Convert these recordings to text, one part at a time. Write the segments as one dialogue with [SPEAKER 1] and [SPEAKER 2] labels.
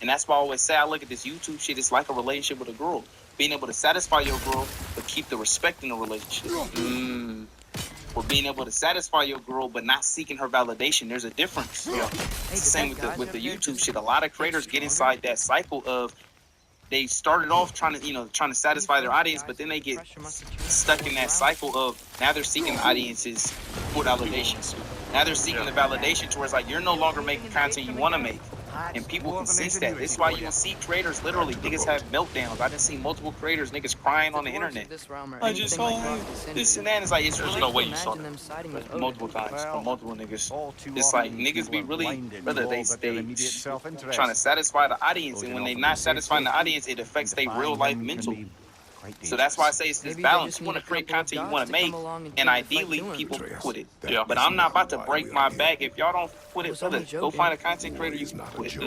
[SPEAKER 1] And that's why I always say I look at this YouTube shit. It's like a relationship with a girl. Being able to satisfy your girl, but keep the respect in the relationship. Or being able to satisfy your girl, but not seeking her validation. There's a difference.
[SPEAKER 2] Yeah.
[SPEAKER 1] It's the same with the YouTube shit. A lot of creators get inside that cycle of they started off trying to satisfy their audience, but then they get stuck in that cycle of now they're seeking the audience's full validations. Now they're seeking the validation towards like you're no longer making content you want to make. And people can sense that. This is why you will see creators literally niggas have meltdowns. I've seen multiple creators niggas crying on the internet. I just saw this and that. It's like it's
[SPEAKER 2] There's no way you saw that.
[SPEAKER 1] multiple times from multiple niggas. It's like niggas be really brother. They trying to satisfy the audience, and when they not satisfying the audience, it affects their real life mental. So that's why I say it's this balance. You want to create content you want to make, and ideally people quit it.
[SPEAKER 2] Yeah.
[SPEAKER 1] But I'm not about to break my back. If y'all don't quit it, brother, go find a content creator you can quit.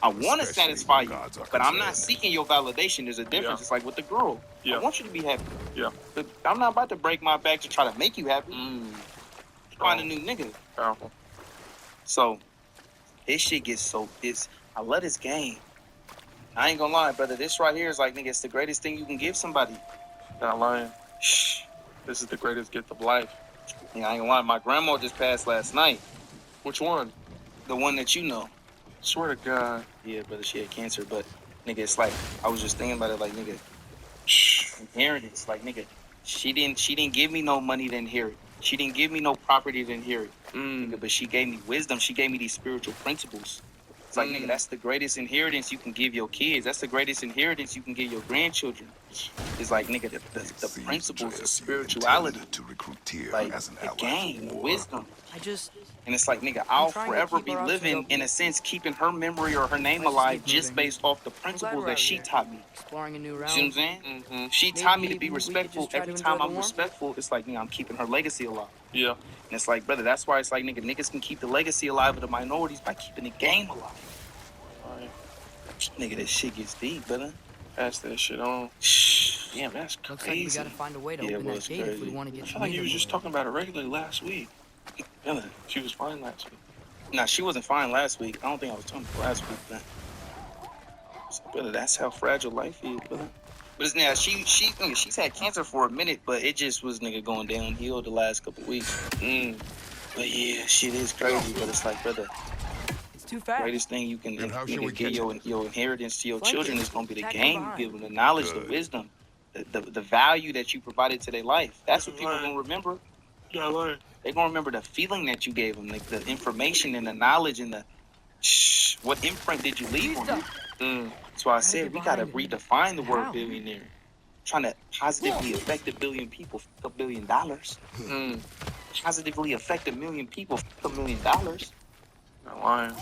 [SPEAKER 1] I want to satisfy you, but I'm not seeking your validation. There's a difference.
[SPEAKER 2] Yeah.
[SPEAKER 1] It's like with the girl.
[SPEAKER 2] Yeah.
[SPEAKER 1] I want you to be happy.
[SPEAKER 2] Yeah.
[SPEAKER 1] But I'm not about to break my back to try to make you happy. Find a new nigga.
[SPEAKER 2] Powerful.
[SPEAKER 1] So this shit gets so pissed. I love this game. I ain't gonna lie, brother. This right here is like, nigga, it's the greatest thing you can give somebody.
[SPEAKER 2] Not lying. This is the greatest gift of life.
[SPEAKER 1] Yeah, I ain't gonna lie. My grandma just passed last night.
[SPEAKER 2] Which one?
[SPEAKER 1] The one that you know.
[SPEAKER 2] Swear to God.
[SPEAKER 1] Yeah, brother, she had cancer, but nigga, it's like I was just thinking about it, like nigga, inheritance, like nigga, she didn't give me no money to inherit. She didn't give me no property to inherit, nigga, but she gave me wisdom. She gave me these spiritual principles. It's like nigga, that's the greatest inheritance you can give your kids. That's the greatest inheritance you can give your grandchildren. It's like nigga, the principles of spirituality, like the game, the wisdom. And it's like, nigga, I'll forever be living, in a sense, keeping her memory or her name alive just based off the principles that she taught me.
[SPEAKER 3] Exploring a new realm.
[SPEAKER 1] See what I'm saying? She taught me to be respectful. Every time I'm respectful, it's like, nigga, I'm keeping her legacy alive.
[SPEAKER 2] Yeah.
[SPEAKER 1] And it's like, brother, that's why it's like, nigga, niggas can keep the legacy alive of the minorities by keeping the game alive.
[SPEAKER 2] All right.
[SPEAKER 1] Nigga, this shit gets deep, brother.
[SPEAKER 2] Pass that shit on. Damn, that's crazy.
[SPEAKER 3] Looks like we gotta find a way to open that gate if we want to get
[SPEAKER 2] I
[SPEAKER 3] to
[SPEAKER 2] feel like you was just
[SPEAKER 3] Needham.
[SPEAKER 2] talking about it regularly last week.
[SPEAKER 1] Really?
[SPEAKER 2] She was fine last week.
[SPEAKER 1] Nah, she wasn't fine last week. I don't think I was talking about last week, man. So, brother, that's how fragile life is, brother. But it's now she's had cancer for a minute, but it just was nigga going downhill the last couple weeks. But yeah, shit is crazy. But it's like, brother,
[SPEAKER 3] It's too fast.
[SPEAKER 1] greatest thing you can
[SPEAKER 4] And how should we
[SPEAKER 1] nigga, give
[SPEAKER 4] catch
[SPEAKER 1] your inheritance to your
[SPEAKER 3] Flank
[SPEAKER 1] children
[SPEAKER 3] it.
[SPEAKER 1] is gonna be the
[SPEAKER 3] Attack
[SPEAKER 1] game
[SPEAKER 3] from
[SPEAKER 1] you
[SPEAKER 3] behind.
[SPEAKER 1] give them, the knowledge, the
[SPEAKER 4] Good.
[SPEAKER 1] wisdom, the value that you provided to their life. That's what people are gonna remember.
[SPEAKER 2] Yeah, like.
[SPEAKER 1] They're gonna remember the feeling that you gave them, like the information and the knowledge and the what imprint did you leave on them. That's why I said we gotta redefine the word
[SPEAKER 3] How?
[SPEAKER 1] billionaire. Trying to positively affect a billion people, $1 billion. Positively affect 1 million people, $1 million.
[SPEAKER 2] Not lying.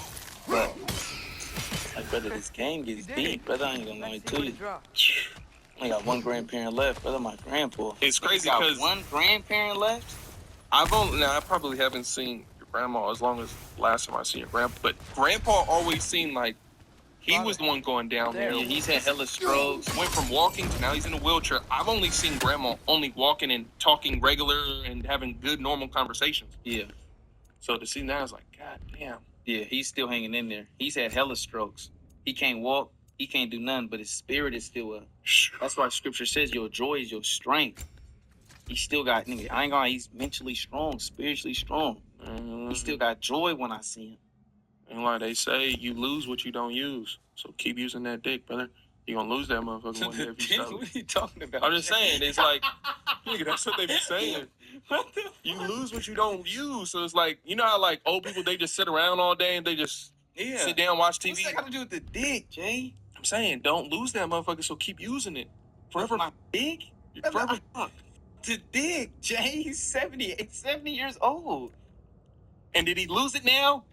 [SPEAKER 1] But like, brother, this game gets deep, brother. I ain't gonna lie to you. I got one grandparent left, brother. My grandpa.
[SPEAKER 2] It's crazy
[SPEAKER 1] Got
[SPEAKER 2] because
[SPEAKER 1] one grandparent left.
[SPEAKER 2] I probably haven't seen your grandma as long as last time I seen your grandpa, but grandpa always seemed like he was the one going down there.
[SPEAKER 1] Yeah, he's had hella strokes.
[SPEAKER 2] Went from walking to now he's in a wheelchair. I've only seen grandma only walking and talking regular and having good normal conversations.
[SPEAKER 1] Yeah.
[SPEAKER 2] So to see now is like, God damn.
[SPEAKER 1] Yeah, he's still hanging in there. He's had hella strokes. He can't walk. He can't do nothing, but his spirit is still up. That's why scripture says your joy is your strength. He still got, nigga, I ain't gonna, he's mentally strong, spiritually strong. He still got joy when I see him.
[SPEAKER 2] And like they say, you lose what you don't use. So keep using that dick, brother. You're gonna lose that motherfucker one day if you sell
[SPEAKER 1] What
[SPEAKER 2] it.
[SPEAKER 1] are you talking about?
[SPEAKER 2] I'm just saying, it's like, nigga, that's what they be saying. You lose what you don't use. So it's like, you know how like old people, they just sit around all day and they just sit down, watch TV.
[SPEAKER 1] What's that got to do with the dick, Jay?
[SPEAKER 2] I'm saying, don't lose that motherfucker, so keep using it. Forever.
[SPEAKER 1] My dick?
[SPEAKER 2] Forever.
[SPEAKER 1] The dick, Jay. He's 70 years old.
[SPEAKER 2] And did he lose it now?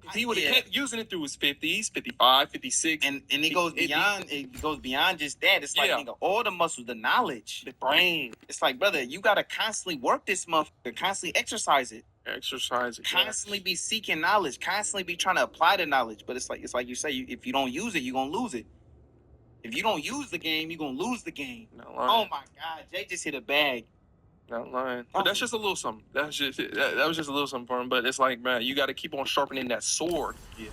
[SPEAKER 2] If he would have kept using it through his 50s, 55, 56.
[SPEAKER 1] And it goes beyond. It goes beyond just that. It's like, nigga, all the muscles, the knowledge,
[SPEAKER 2] the brain.
[SPEAKER 1] It's like, brother, you gotta constantly work this motherfucker, constantly exercise it,
[SPEAKER 2] Exercise it.
[SPEAKER 1] constantly be seeking knowledge, constantly be trying to apply the knowledge. But it's like you say, if you don't use it, you're gonna lose it. If you don't use the game, you're gonna lose the game.
[SPEAKER 2] Not
[SPEAKER 1] Oh
[SPEAKER 2] lying.
[SPEAKER 1] my God, Jay just hit a bag.
[SPEAKER 2] Not lying. But that's just a little something. That was just a little something for him. But it's like, man, you got to keep on sharpening that sword.
[SPEAKER 1] Yeah.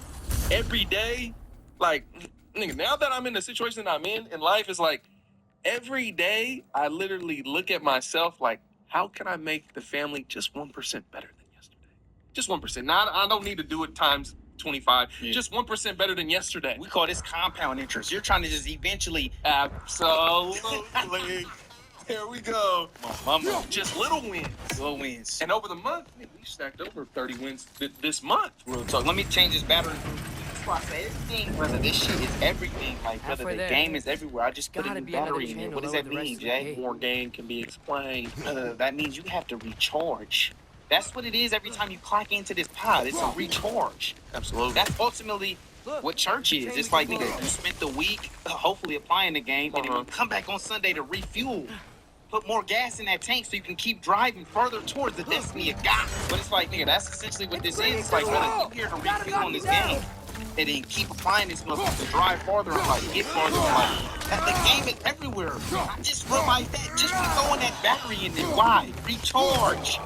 [SPEAKER 2] Every day, like, nigga, now that I'm in the situation that I'm in life, is like, every day I literally look at myself like, how can I make the family just 1% better than yesterday? Just 1%. Now, I don't need to do it times 25. Yeah. Just 1% better than yesterday.
[SPEAKER 1] We call this compound interest. You're trying to just eventually...
[SPEAKER 2] Absolutely. There we go.
[SPEAKER 1] Mama.
[SPEAKER 2] Just little wins.
[SPEAKER 1] Little wins.
[SPEAKER 2] And over the month, we stacked over 30 wins this month.
[SPEAKER 1] Real talk. Let me change this battery. That's why I say everything, brother. This shit is everything. Like, brother, the game is everywhere. I just put a new battery in it. What does that mean, Jay?
[SPEAKER 2] More game can be explained.
[SPEAKER 1] That means you have to recharge. That's what it is every time you clock into this pod. It's a recharge.
[SPEAKER 2] Absolutely.
[SPEAKER 1] That's ultimately what church is. It's like, nigga, you spent the week hopefully applying the game, and then you come back on Sunday to refuel. Put more gas in that tank so you can keep driving further towards the destiny of God. But it's like, nigga, that's essentially what this is. It's like, brother, you here to refuel on this game. And then keep applying this motherfucker to drive farther and like get farther and like the game is everywhere. I just realized that just from throwing that battery in there. Why? Recharge.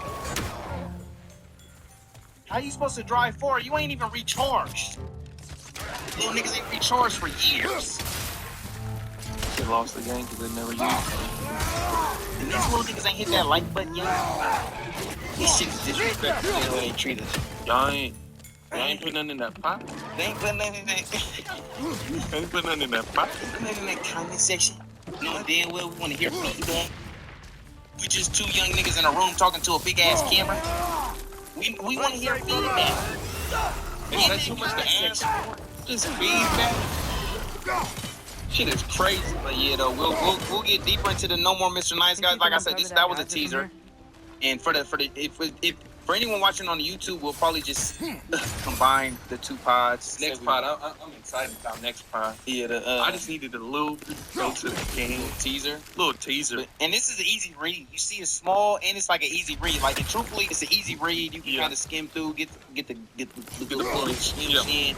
[SPEAKER 1] How you supposed to drive forward? You ain't even recharged. Little niggas ain't recharged for years.
[SPEAKER 2] They lost the game because they never used it.
[SPEAKER 1] And these little niggas ain't hit that like button yet. This shit is disrespectful the way they treat us.
[SPEAKER 2] Y'all ain't putting nothing in that pot.
[SPEAKER 1] They ain't putting nothing in that.
[SPEAKER 2] They ain't putting nothing in that pot.
[SPEAKER 1] Putting nothing in that comment section. Knowing damn well we want to hear feedback. We just two young niggas in a room talking to a big ass camera. We want to hear feedback.
[SPEAKER 2] Is that too much to ask for? Just feedback. Shit is crazy.
[SPEAKER 1] But yeah, though, we'll get deeper into the No More Mr. Nice Guys. Like I said, that was a teaser. And for anyone watching on the YouTube, we'll probably just combine the two pods.
[SPEAKER 2] Next pod, I'm excited about next pod.
[SPEAKER 1] Yeah,
[SPEAKER 2] I just needed a little bit of the game
[SPEAKER 1] teaser.
[SPEAKER 2] Little teaser.
[SPEAKER 1] And this is an easy read. You see, it's small and it's like an easy read. Like, and truthfully, it's an easy read. You can kind of skim through, get the points. You know what I'm saying?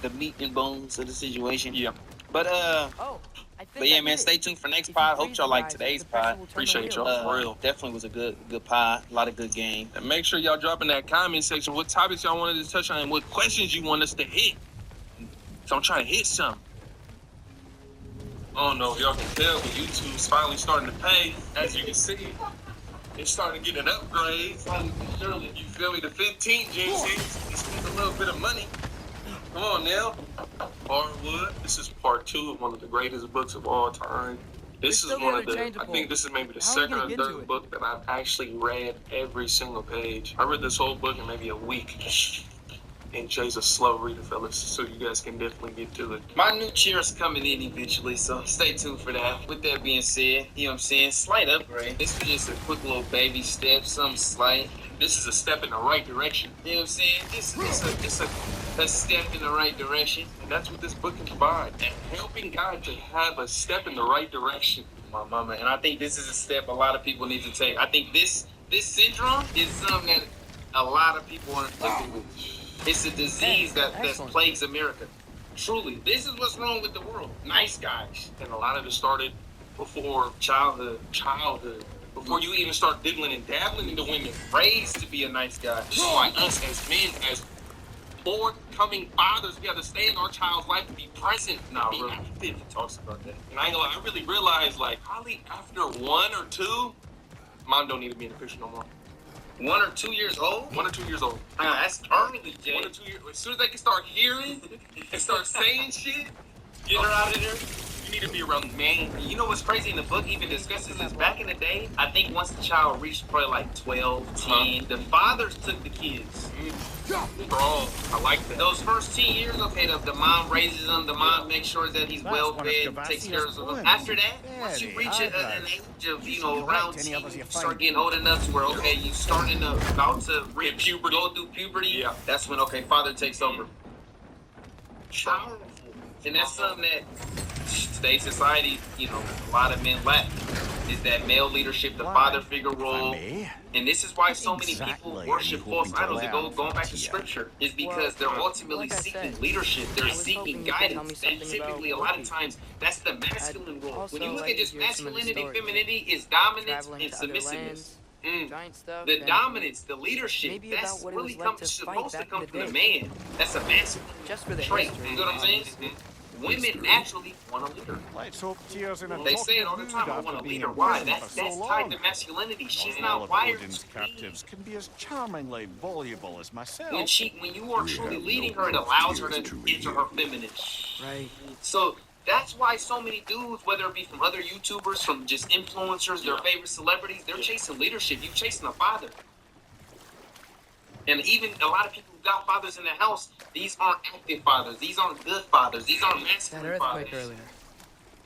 [SPEAKER 1] The meat and bones of the situation.
[SPEAKER 2] Yeah.
[SPEAKER 1] But yeah, man, stay tuned for next pod. Hope y'all like today's pod.
[SPEAKER 2] Appreciate y'all, for real.
[SPEAKER 1] Definitely was a good pod. A lot of good game.
[SPEAKER 2] And make sure y'all drop in that comment section what topics y'all wanted to touch on and what questions you want us to hit. So I'm trying to hit some. I don't know if y'all can tell, but YouTube's finally starting to pay. As you can see, it's starting to get an upgrade. Surely, you feel me? The 15th JC, it's a little bit of money. Come on now. Hardwood. This is part 2 of one of the greatest books of all time. This is one of the, I think this is maybe the second or third book that I've actually read every single page. I read this whole book in maybe a week. And Jay's a slow reader, fellas, so you guys can definitely get to it.
[SPEAKER 1] My new chair's coming in eventually, so stay tuned for that. With that being said, you know what I'm saying? Slight upgrade. This was just a quick little baby step, something slight.
[SPEAKER 2] This is a step in the right direction.
[SPEAKER 1] You know what I'm saying? This is a step in the right direction.
[SPEAKER 2] And that's what this book is about. Helping God to have a step in the right direction.
[SPEAKER 1] My mama. And I think this is a step a lot of people need to take. I think this syndrome is something that a lot of people are afflicted with. It's a disease that plagues America. Truly. This is what's wrong with the world. Nice guys.
[SPEAKER 2] And a lot of it started before childhood. Before you even start dibbling and dabbling into women.
[SPEAKER 1] Raised to be a nice guy.
[SPEAKER 2] Just like us as men, as forthcoming fathers, we have to stay in our child's life and be present.
[SPEAKER 1] Nah, bro. 50 talks about that.
[SPEAKER 2] And I ain't gonna lie, I really realized, like, probably after 1 or 2, mom don't need to be in the picture no more.
[SPEAKER 1] 1 or 2 years old?
[SPEAKER 2] 1 or 2 years old.
[SPEAKER 1] That's early, Jay.
[SPEAKER 2] 1 or 2 years. As soon as they can start hearing and start saying shit,
[SPEAKER 1] get her out of there.
[SPEAKER 2] You need to be around man.
[SPEAKER 1] You know what's crazy? In the book even discusses this. Back in the day, I think once the child reached probably like 12, 10, the fathers took the kids.
[SPEAKER 2] Bro, I like that.
[SPEAKER 1] Those first 10 years, okay, the mom raises them, the mom makes sure that he's well fed, takes care of him. After that, once you reach an age of, around 10, you start getting old enough to where, okay, you starting to, about to reach puberty, go through puberty, that's when, okay, father takes over. Powerful. And that's something that today's society, a lot of men lack, is that male leadership, the father figure role. And this is why so many people worship false idols. Going back to scripture, is because they're ultimately seeking leadership. They're seeking guidance. And typically, a lot of times, that's the masculine role. When you look at just masculinity, femininity is dominance and submissiveness. The dominance, the leadership, that's really supposed to come from the man. That's a masculine trait. You know what I'm saying? women naturally want a leader.
[SPEAKER 4] Let's hope Tears in a
[SPEAKER 1] They say it all the time. I want a leader. Why? That's tied to masculinity. She's not wired to
[SPEAKER 4] captives can be as charmingly voluble as myself.
[SPEAKER 1] When you are truly leading her, it allows her to enter her feminine.
[SPEAKER 3] Right.
[SPEAKER 1] So that's why so many dudes, whether it be from other YouTubers, from just influencers, their favorite celebrities, they're chasing leadership. You chasing a father. And even a lot of people who got fathers in the house, these aren't active fathers. These aren't good fathers. These aren't masculine fathers.
[SPEAKER 3] Earlier.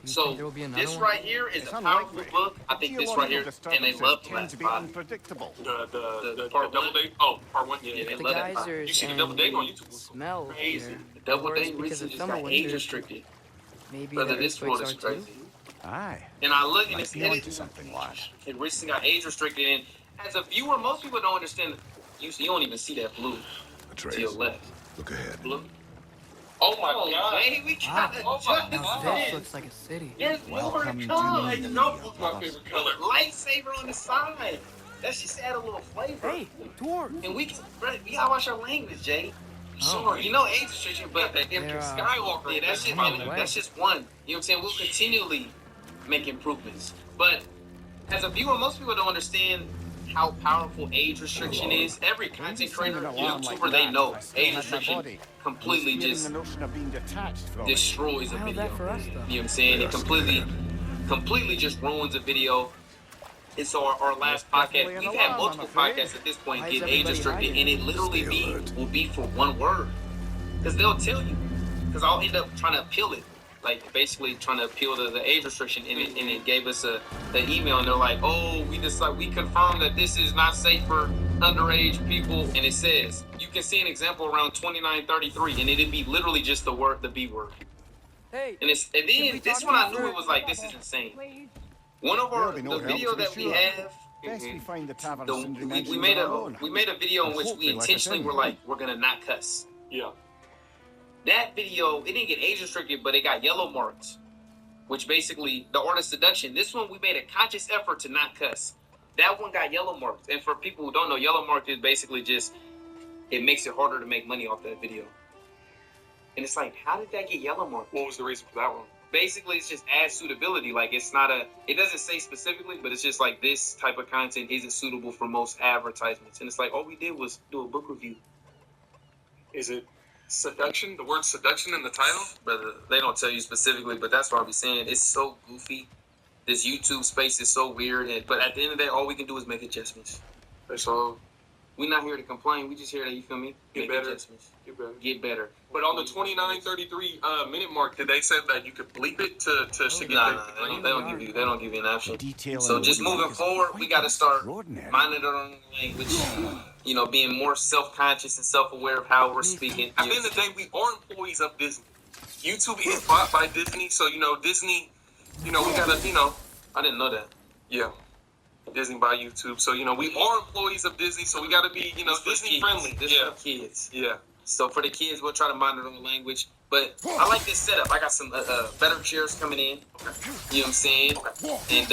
[SPEAKER 1] So this right here is a powerful book. I think this right here, and they love the last five.
[SPEAKER 4] Unpredictable.
[SPEAKER 2] The double date. Oh, part one. Yeah,
[SPEAKER 1] they
[SPEAKER 3] The
[SPEAKER 1] love that five.
[SPEAKER 3] geysers
[SPEAKER 2] You see the double date on YouTube?
[SPEAKER 3] smell
[SPEAKER 1] Crazy.
[SPEAKER 3] here.
[SPEAKER 1] The double
[SPEAKER 3] Or it's
[SPEAKER 1] date
[SPEAKER 3] because of
[SPEAKER 1] recently just
[SPEAKER 3] summer
[SPEAKER 1] got
[SPEAKER 3] winters.
[SPEAKER 1] age restricted.
[SPEAKER 3] Maybe
[SPEAKER 1] Brother,
[SPEAKER 3] the
[SPEAKER 1] this world is
[SPEAKER 3] earthquakes are too.
[SPEAKER 1] crazy.
[SPEAKER 4] Aye.
[SPEAKER 1] And I look and
[SPEAKER 4] Might
[SPEAKER 1] it's
[SPEAKER 4] be onto something, lad.
[SPEAKER 1] it recently got age restricted. And as a viewer, most people don't understand. You don't even see that blue to your left.
[SPEAKER 5] Look ahead.
[SPEAKER 1] Blue. Oh my God! Hey, we got
[SPEAKER 3] This looks like a city.
[SPEAKER 1] There's
[SPEAKER 4] Welcome
[SPEAKER 1] more
[SPEAKER 4] to
[SPEAKER 1] color.
[SPEAKER 4] me.
[SPEAKER 2] Notebook's my favorite color.
[SPEAKER 1] Lightsaber on the side. That just add a little flavor.
[SPEAKER 3] Hey, dwarf.
[SPEAKER 1] And we gotta watch our language, Jay.
[SPEAKER 3] Oh.
[SPEAKER 1] You know age restriction, but
[SPEAKER 3] They're,
[SPEAKER 1] Skywalker. Yeah, that's just one. You know what I'm saying? We'll continually make improvements. But as a viewer, most people don't understand how powerful age restriction is. Every content creator, YouTuber, they know age restriction completely just destroys a
[SPEAKER 3] How's
[SPEAKER 1] video.
[SPEAKER 3] that for us, though?
[SPEAKER 1] You know what I'm saying? It completely just ruins a video. And so our last podcast, we've had multiple podcasts at this point get age restricted, and it literally will be for one word. Because they'll tell you. Because I'll end up trying to appeal it. Like, basically trying to appeal to the age restriction, and it gave us an email, and they're like, oh, we confirm that this is not safe for underage people. And it says, you can see an example around 2933, and it'd be literally just the B word.
[SPEAKER 3] Hey.
[SPEAKER 1] And then this one I knew it was like, this is insane. One of the video that we have, we made a video in which we intentionally were like, we're gonna not cuss.
[SPEAKER 2] Yeah.
[SPEAKER 1] That video, it didn't get age restricted, but it got yellow marked, which basically the art of seduction. This one we made a conscious effort to not cuss. That one got yellow marked, and for people who don't know, yellow marked is basically just it makes it harder to make money off that video. And it's like, how did that get yellow marked?
[SPEAKER 2] What was the reason for that one?
[SPEAKER 1] Basically, it's just ad suitability. Like, it doesn't say specifically, but it's just like this type of content isn't suitable for most advertisements. And it's like, all we did was do a book review.
[SPEAKER 2] Is it seduction? The word seduction in the title?
[SPEAKER 1] Brother, they don't tell you specifically, but that's what I'll be saying. It's so goofy. This YouTube space is so weird. But at the end of the day, all we can do is make adjustments.
[SPEAKER 2] So
[SPEAKER 1] we're not here to complain. We just here to, you feel me?
[SPEAKER 2] Get
[SPEAKER 1] make
[SPEAKER 2] better.
[SPEAKER 1] Adjustments.
[SPEAKER 2] Get better.
[SPEAKER 1] But
[SPEAKER 2] But on the 29:33 minute mark, did they say that you could bleep it to get
[SPEAKER 1] Nah, they don't give you an option. So just moving forward, we got to start monitoring language. You know, being more self-conscious and self-aware of how we're speaking.
[SPEAKER 2] At the end of the day, we are employees of Disney. YouTube is bought by Disney, so Disney. We gotta.
[SPEAKER 1] I didn't know that.
[SPEAKER 2] Yeah. Disney by YouTube, so we are employees of Disney, so we got to be Disney friendly.
[SPEAKER 1] This for kids.
[SPEAKER 2] Yeah.
[SPEAKER 1] So for the kids, we'll try to monitor the language. But I like this setup. I got some better chairs coming in. You know what I'm saying? And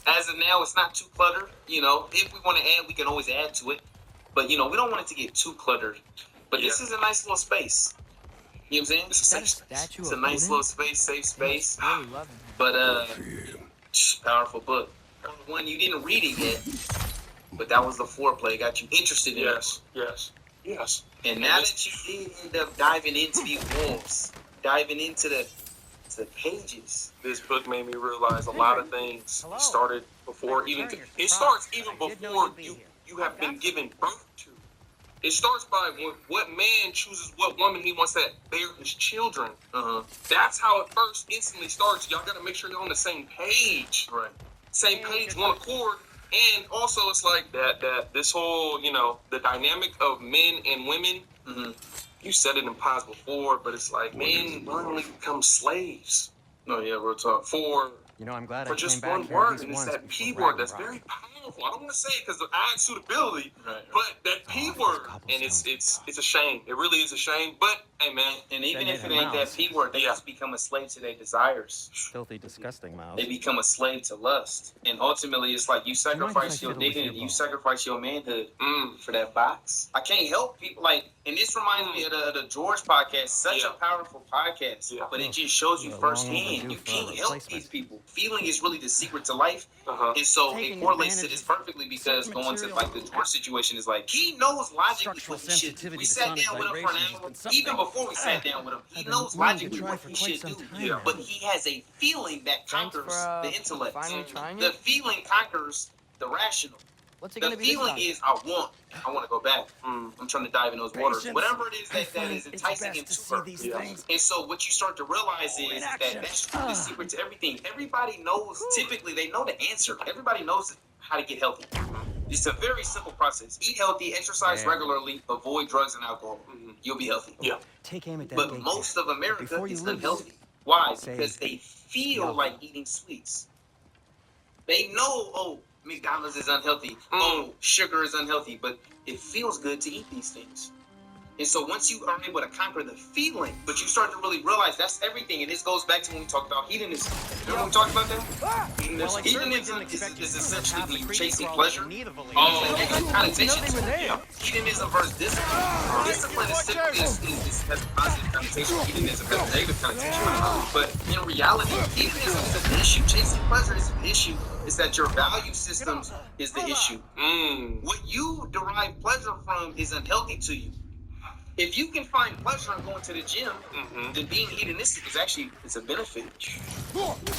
[SPEAKER 1] as of now, it's not too cluttered. If we want to add, we can always add to it. But we don't want it to get too cluttered. But this is a nice little space. You know what I'm saying? It's a nice little space, safe space.
[SPEAKER 3] Really loving it.
[SPEAKER 1] But powerful book. One, you didn't read it yet, but that was the foreplay. Got you interested in it.
[SPEAKER 2] Yes.
[SPEAKER 1] And now that you did end up diving into these walls, diving into the pages,
[SPEAKER 2] This book made me realize a lot of things. It started before it starts even before you have been given birth to. It starts by what man chooses what woman he wants to bear his children. That's how it first instantly starts. Y'all got to make sure you're on the same page.
[SPEAKER 1] right?
[SPEAKER 2] Same page, one accord. And also it's like that this whole, the dynamic of men and women, you said it in pods before, but it's like men literally become slaves.
[SPEAKER 1] No, yeah, real talk.
[SPEAKER 2] For
[SPEAKER 6] I'm glad
[SPEAKER 2] for
[SPEAKER 6] I
[SPEAKER 2] just
[SPEAKER 6] came back
[SPEAKER 2] one
[SPEAKER 6] here
[SPEAKER 2] word,
[SPEAKER 6] at
[SPEAKER 2] and
[SPEAKER 6] least
[SPEAKER 2] it's
[SPEAKER 6] once
[SPEAKER 2] that
[SPEAKER 6] before
[SPEAKER 2] P word that's
[SPEAKER 6] Ragnarok.
[SPEAKER 2] very powerful. powerful. I don't want to say it because of ad suitability,
[SPEAKER 1] Right.
[SPEAKER 2] but that P word, and it's a shame. It really is a shame. But hey, man,
[SPEAKER 1] And even
[SPEAKER 4] Then
[SPEAKER 1] if
[SPEAKER 4] it
[SPEAKER 1] it ain't that
[SPEAKER 4] mouse.
[SPEAKER 1] P word, they just become a slave to their desires.
[SPEAKER 4] Filthy, disgusting mouse.
[SPEAKER 1] They become a slave to lust. And ultimately, it's like you
[SPEAKER 3] mind if
[SPEAKER 1] sacrifice
[SPEAKER 3] I
[SPEAKER 1] your
[SPEAKER 3] fiddle with
[SPEAKER 1] dignity,
[SPEAKER 3] your
[SPEAKER 1] you
[SPEAKER 3] bow?
[SPEAKER 1] sacrifice your manhood for that box. I can't help people like, and this reminds me of the George podcast, such a powerful podcast, but it just shows you
[SPEAKER 3] Long
[SPEAKER 1] firsthand.
[SPEAKER 3] overdue
[SPEAKER 1] You
[SPEAKER 3] for a
[SPEAKER 1] can't help
[SPEAKER 3] replacement.
[SPEAKER 1] these people. Feeling is really the secret to life.
[SPEAKER 2] Uh-huh.
[SPEAKER 1] And so
[SPEAKER 3] Taking
[SPEAKER 1] it correlates to
[SPEAKER 3] advantage
[SPEAKER 1] this
[SPEAKER 3] of
[SPEAKER 1] perfectly because
[SPEAKER 3] certain
[SPEAKER 1] going to
[SPEAKER 3] material-
[SPEAKER 1] like the George situation is like, he knows logically
[SPEAKER 3] Structural
[SPEAKER 1] what he should do.
[SPEAKER 3] sensitivity
[SPEAKER 1] We
[SPEAKER 3] to
[SPEAKER 1] sat
[SPEAKER 3] sonic
[SPEAKER 1] down with him for an
[SPEAKER 3] vibrations has
[SPEAKER 1] hour.
[SPEAKER 3] been something
[SPEAKER 1] Even before we sat down with him, he
[SPEAKER 3] I've been
[SPEAKER 1] knows
[SPEAKER 3] meaning to
[SPEAKER 1] logically
[SPEAKER 3] try
[SPEAKER 1] what
[SPEAKER 3] for
[SPEAKER 1] he
[SPEAKER 3] quite
[SPEAKER 1] should
[SPEAKER 3] some
[SPEAKER 1] do.
[SPEAKER 3] time now.
[SPEAKER 1] But he has a feeling that
[SPEAKER 3] Thanks
[SPEAKER 1] conquers
[SPEAKER 3] for
[SPEAKER 1] the intellect.
[SPEAKER 3] finally trying
[SPEAKER 1] The
[SPEAKER 3] it.
[SPEAKER 1] feeling conquers the rational.
[SPEAKER 3] What's it
[SPEAKER 1] The
[SPEAKER 3] gonna be this
[SPEAKER 1] feeling
[SPEAKER 3] time?
[SPEAKER 1] is I want to go back. I'm trying to dive in those waters.
[SPEAKER 3] Patience.
[SPEAKER 1] Whatever it is
[SPEAKER 3] I
[SPEAKER 1] that
[SPEAKER 3] find
[SPEAKER 1] is
[SPEAKER 3] it's
[SPEAKER 1] enticing
[SPEAKER 3] best
[SPEAKER 1] him
[SPEAKER 3] to
[SPEAKER 1] to
[SPEAKER 3] see
[SPEAKER 1] her.
[SPEAKER 3] these things
[SPEAKER 1] And so what you start to realize
[SPEAKER 3] in
[SPEAKER 1] is that
[SPEAKER 3] action.
[SPEAKER 1] that's truly the secret to everything. Everybody knows, typically they know the answer. Everybody knows how to get healthy. It's a very simple process. Eat healthy, exercise regularly, avoid drugs and alcohol. You'll be healthy.
[SPEAKER 2] Yeah.
[SPEAKER 3] Take aim at that
[SPEAKER 1] But
[SPEAKER 3] gate
[SPEAKER 1] most
[SPEAKER 3] there.
[SPEAKER 1] of America
[SPEAKER 3] Before you
[SPEAKER 1] is
[SPEAKER 3] lose,
[SPEAKER 1] unhealthy. Why?
[SPEAKER 3] say,
[SPEAKER 1] Because they feel
[SPEAKER 3] alpha.
[SPEAKER 1] like eating sweets. They know, oh, McDonald's is unhealthy. Oh, sugar is unhealthy. But it feels good to eat these things. And so once you are able to conquer the feeling, but you start to really realize that's everything. And this goes back to when we talked about hedonism. Remember when we talked about that?
[SPEAKER 4] Well, I certainly
[SPEAKER 1] Hedonism
[SPEAKER 4] didn't expect you
[SPEAKER 1] is
[SPEAKER 4] to
[SPEAKER 1] essentially
[SPEAKER 4] have the
[SPEAKER 1] when you
[SPEAKER 4] creepy
[SPEAKER 1] chasing
[SPEAKER 4] crawlers
[SPEAKER 1] pleasure.
[SPEAKER 4] in need of a lady.
[SPEAKER 1] Connotations.
[SPEAKER 3] they were there.
[SPEAKER 1] Hedonism versus discipline. Discipline is typically has a positive connotation. Hedonism has a negative connotation. But in reality, hedonism is an issue. Chasing pleasure is an issue. It's that your value systems is the issue. What you derive pleasure from is unhealthy to you. If you can find pleasure in going to the gym, then being hedonistic is actually it's a benefit.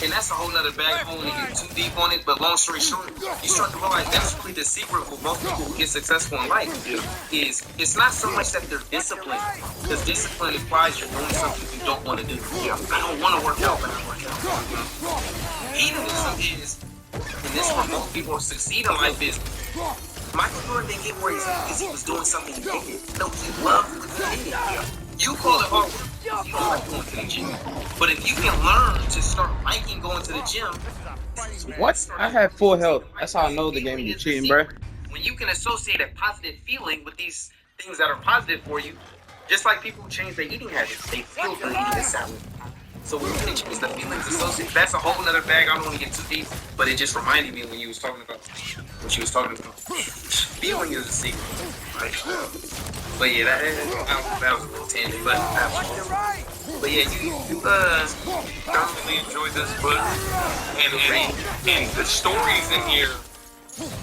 [SPEAKER 1] And that's a whole nother bag. I don't want to get too deep on it, but long story short, you start to realize that's really the secret for most people who get successful in life. Is it's not so much that they're disciplined, because discipline implies you're doing something you don't want to do. I don't want to work out, but I work out. Hedonism is, and this is where most people succeed in life is. Michael Jordan didn't get where he's at because he was doing something he hated. No, he loved what he did. You call it hard work. You don't like going to the gym. But if you can learn to start liking going to the gym,
[SPEAKER 5] What? I have full health. That's how I know the game is cheating, bro.
[SPEAKER 1] when you can associate a positive feeling with these things that are positive for you, just like people who change their eating habits, they feel good eating a salad. So when you change the feelings associated, that's a whole nother bag. I don't want to get too deep, but it just reminded me when you was talking about what she was talking about. Feeling is a secret. Right? But yeah, that was a little tangent, but yeah, you
[SPEAKER 2] Thoroughly enjoyed this book, and the stories in here,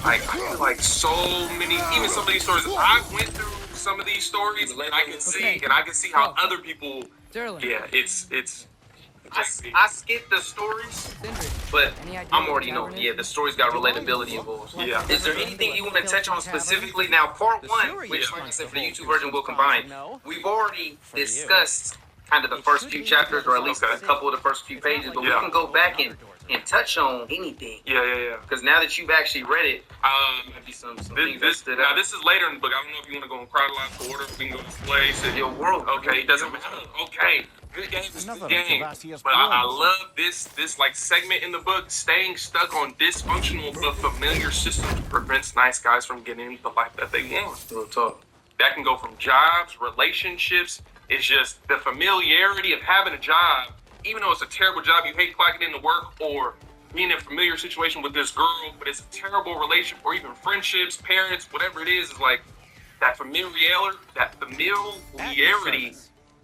[SPEAKER 2] like I feel like so many, even some of these stories I went through. Some of these stories, and I can see how other people.
[SPEAKER 3] Sterling.
[SPEAKER 2] Yeah, it's.
[SPEAKER 1] I skipped the stories, but I'm already knowing. Yeah, the stories got relatability involved.
[SPEAKER 2] Yeah.
[SPEAKER 1] Is there anything you want to touch on specifically? Now, part one, which, like I said, for the YouTube version, we'll combine. We've already discussed kind of the first few chapters, or at least a couple of the first few pages, but we can go back and touch on anything.
[SPEAKER 2] Yeah.
[SPEAKER 1] Because now that you've actually read it, might be some things that stood out.
[SPEAKER 2] This is later in the book. I don't know if you want to go in chronological order. We can go to place.
[SPEAKER 1] Your world.
[SPEAKER 2] Okay, it doesn't matter. Okay. Good game,
[SPEAKER 4] Enough
[SPEAKER 2] good
[SPEAKER 4] of it,
[SPEAKER 2] game.
[SPEAKER 4] Sebastian's
[SPEAKER 2] But I
[SPEAKER 4] blood.
[SPEAKER 2] love this like segment in the book. Staying stuck on dysfunctional but familiar systems prevents nice guys from getting into the life that they want.
[SPEAKER 1] Real talk.
[SPEAKER 2] That can go from jobs, relationships. It's just the familiarity of having a job, even though it's a terrible job, you hate clocking into work, or being in a familiar situation with this girl, but it's a terrible relationship, or even friendships, parents, whatever it is like that familiarity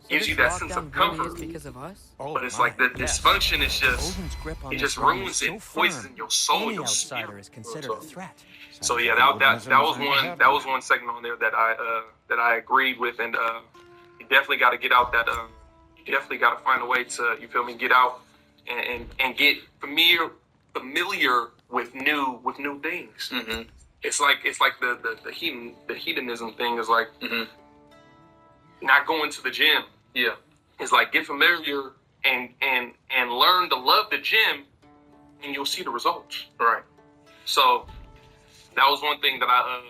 [SPEAKER 2] gives you that sense of comfort.
[SPEAKER 3] Because of us?
[SPEAKER 2] But it's like the dysfunction is just,
[SPEAKER 4] Odin's grip on
[SPEAKER 2] it
[SPEAKER 4] this
[SPEAKER 2] just
[SPEAKER 4] realm
[SPEAKER 2] ruins
[SPEAKER 4] is
[SPEAKER 2] it,
[SPEAKER 4] so
[SPEAKER 2] poisons
[SPEAKER 4] firm,
[SPEAKER 2] your soul,
[SPEAKER 4] any
[SPEAKER 2] your
[SPEAKER 4] outsider
[SPEAKER 2] spirit.
[SPEAKER 4] is considered a threat.
[SPEAKER 2] So yeah, that was one segment on there that I agreed with, and you definitely got to get out that you definitely got to find a way to, you feel me, get out and get familiar with new things.
[SPEAKER 1] Mm-hmm.
[SPEAKER 2] It's like the hedonism thing is like not going to the gym.
[SPEAKER 1] Yeah.
[SPEAKER 2] It's like get familiar and learn to love the gym, and you'll see the results.
[SPEAKER 1] Right.
[SPEAKER 2] So that was one thing that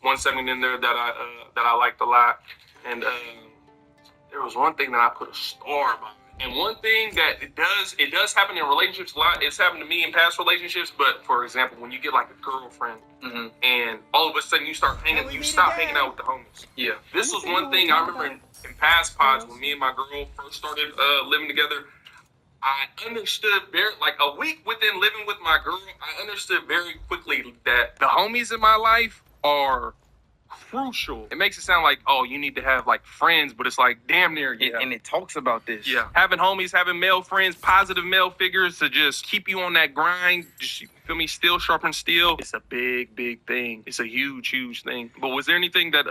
[SPEAKER 2] one segment in there that I liked a lot, and there was one thing that I put a star by. And one thing that it does happen in relationships a lot. It's happened to me in past relationships. But for example, when you get like a girlfriend, and all of a sudden you stop hanging out with the homies.
[SPEAKER 1] Yeah.
[SPEAKER 2] This was one thing I remember in past pods when me and my girl first started living together. I understood like a week within living with my girl, I understood very quickly that the homies in my life are crucial. It makes it sound like, oh, you need to have like friends, but it's like damn near, yeah.
[SPEAKER 1] And it talks about this.
[SPEAKER 2] Yeah. Having homies, having male friends, positive male figures to just keep you on that grind, just, you feel me, steel sharpen steel. It's a big, big thing. It's a huge, huge thing. But was there anything that,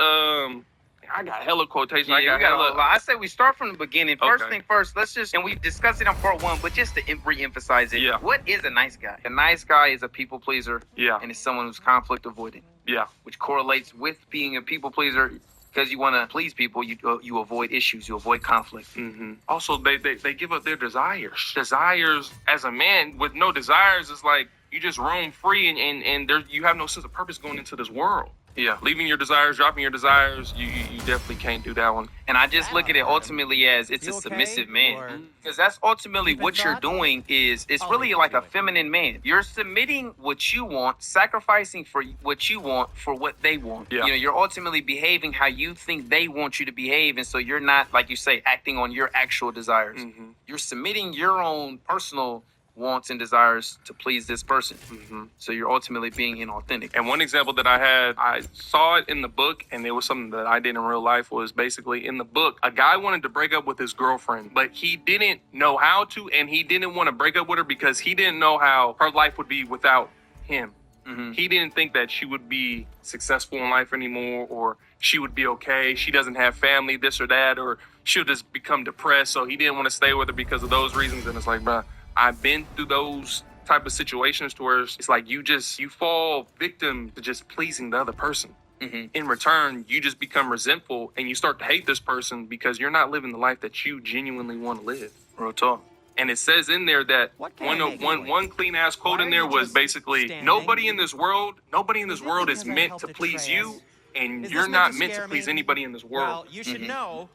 [SPEAKER 2] I got hella quotations.
[SPEAKER 1] Yeah, I say we start from the beginning. First
[SPEAKER 2] Okay.
[SPEAKER 1] thing first, let's just, and we discussed it on part 1, but just to re-emphasize it.
[SPEAKER 2] Yeah.
[SPEAKER 1] What is a nice guy? A nice guy is a people pleaser.
[SPEAKER 2] Yeah.
[SPEAKER 1] And it's someone who's conflict avoidant.
[SPEAKER 2] Yeah.
[SPEAKER 1] Which correlates with being a people pleaser. Because you want to please people, you avoid issues, you avoid conflict.
[SPEAKER 2] Mm-hmm. Also, they give up their desires. Desires as a man with no desires is like you just roam free and there you have no sense of purpose going into this world.
[SPEAKER 1] Yeah.
[SPEAKER 2] Leaving your desires, dropping your desires, you definitely can't do that one.
[SPEAKER 1] And I just look at it ultimately as it's
[SPEAKER 3] You
[SPEAKER 1] a
[SPEAKER 3] okay?
[SPEAKER 1] submissive man.
[SPEAKER 3] Or-
[SPEAKER 1] Because that's ultimately
[SPEAKER 3] Deep in
[SPEAKER 1] what you're
[SPEAKER 3] thought?
[SPEAKER 1] doing it's
[SPEAKER 3] I'll
[SPEAKER 1] really
[SPEAKER 3] leave
[SPEAKER 1] like
[SPEAKER 3] you
[SPEAKER 1] a
[SPEAKER 3] to it.
[SPEAKER 1] feminine man. You're submitting what you want, sacrificing for what you want for what they want.
[SPEAKER 2] Yeah.
[SPEAKER 1] You know, you're ultimately behaving how you think they want you to behave. And so you're not, like you say, acting on your actual desires.
[SPEAKER 2] Mm-hmm.
[SPEAKER 1] You're submitting your own personal wants and desires to please this person.
[SPEAKER 2] Mm-hmm.
[SPEAKER 1] So you're ultimately being inauthentic.
[SPEAKER 2] And one example that I had, I saw it in the book, and it was something that I did in real life, was basically in the book, a guy wanted to break up with his girlfriend, but he didn't know how to, and he didn't want to break up with her because he didn't know how her life would be without him.
[SPEAKER 1] Mm-hmm.
[SPEAKER 2] He didn't think that she would be successful in life anymore, or she would be okay. She doesn't have family, this or that, or she'll just become depressed. So he didn't want to stay with her because of those reasons. And it's like, bruh, I've been through those type of situations to where it's like you fall victim to just pleasing the other person.
[SPEAKER 1] Mm-hmm.
[SPEAKER 2] In return, you just become resentful and you start to hate this person because you're not living the life that you genuinely want to live.
[SPEAKER 1] Real talk.
[SPEAKER 2] And it says in there that
[SPEAKER 3] What can I make for you?
[SPEAKER 2] one clean ass quote
[SPEAKER 3] Why
[SPEAKER 2] in
[SPEAKER 3] are
[SPEAKER 2] there
[SPEAKER 3] you
[SPEAKER 2] was
[SPEAKER 3] just
[SPEAKER 2] basically
[SPEAKER 3] standing?
[SPEAKER 2] nobody in this world
[SPEAKER 3] Is it
[SPEAKER 2] is
[SPEAKER 3] because I
[SPEAKER 2] meant
[SPEAKER 3] helped
[SPEAKER 2] to
[SPEAKER 3] to
[SPEAKER 2] please
[SPEAKER 3] train
[SPEAKER 2] you,
[SPEAKER 3] us?
[SPEAKER 2] and
[SPEAKER 3] Is
[SPEAKER 2] you're
[SPEAKER 3] this
[SPEAKER 2] not
[SPEAKER 3] meant to
[SPEAKER 2] meant to
[SPEAKER 3] scare
[SPEAKER 2] please
[SPEAKER 3] me?
[SPEAKER 2] anybody in this world.
[SPEAKER 3] Well, you should
[SPEAKER 1] Mhm.
[SPEAKER 3] know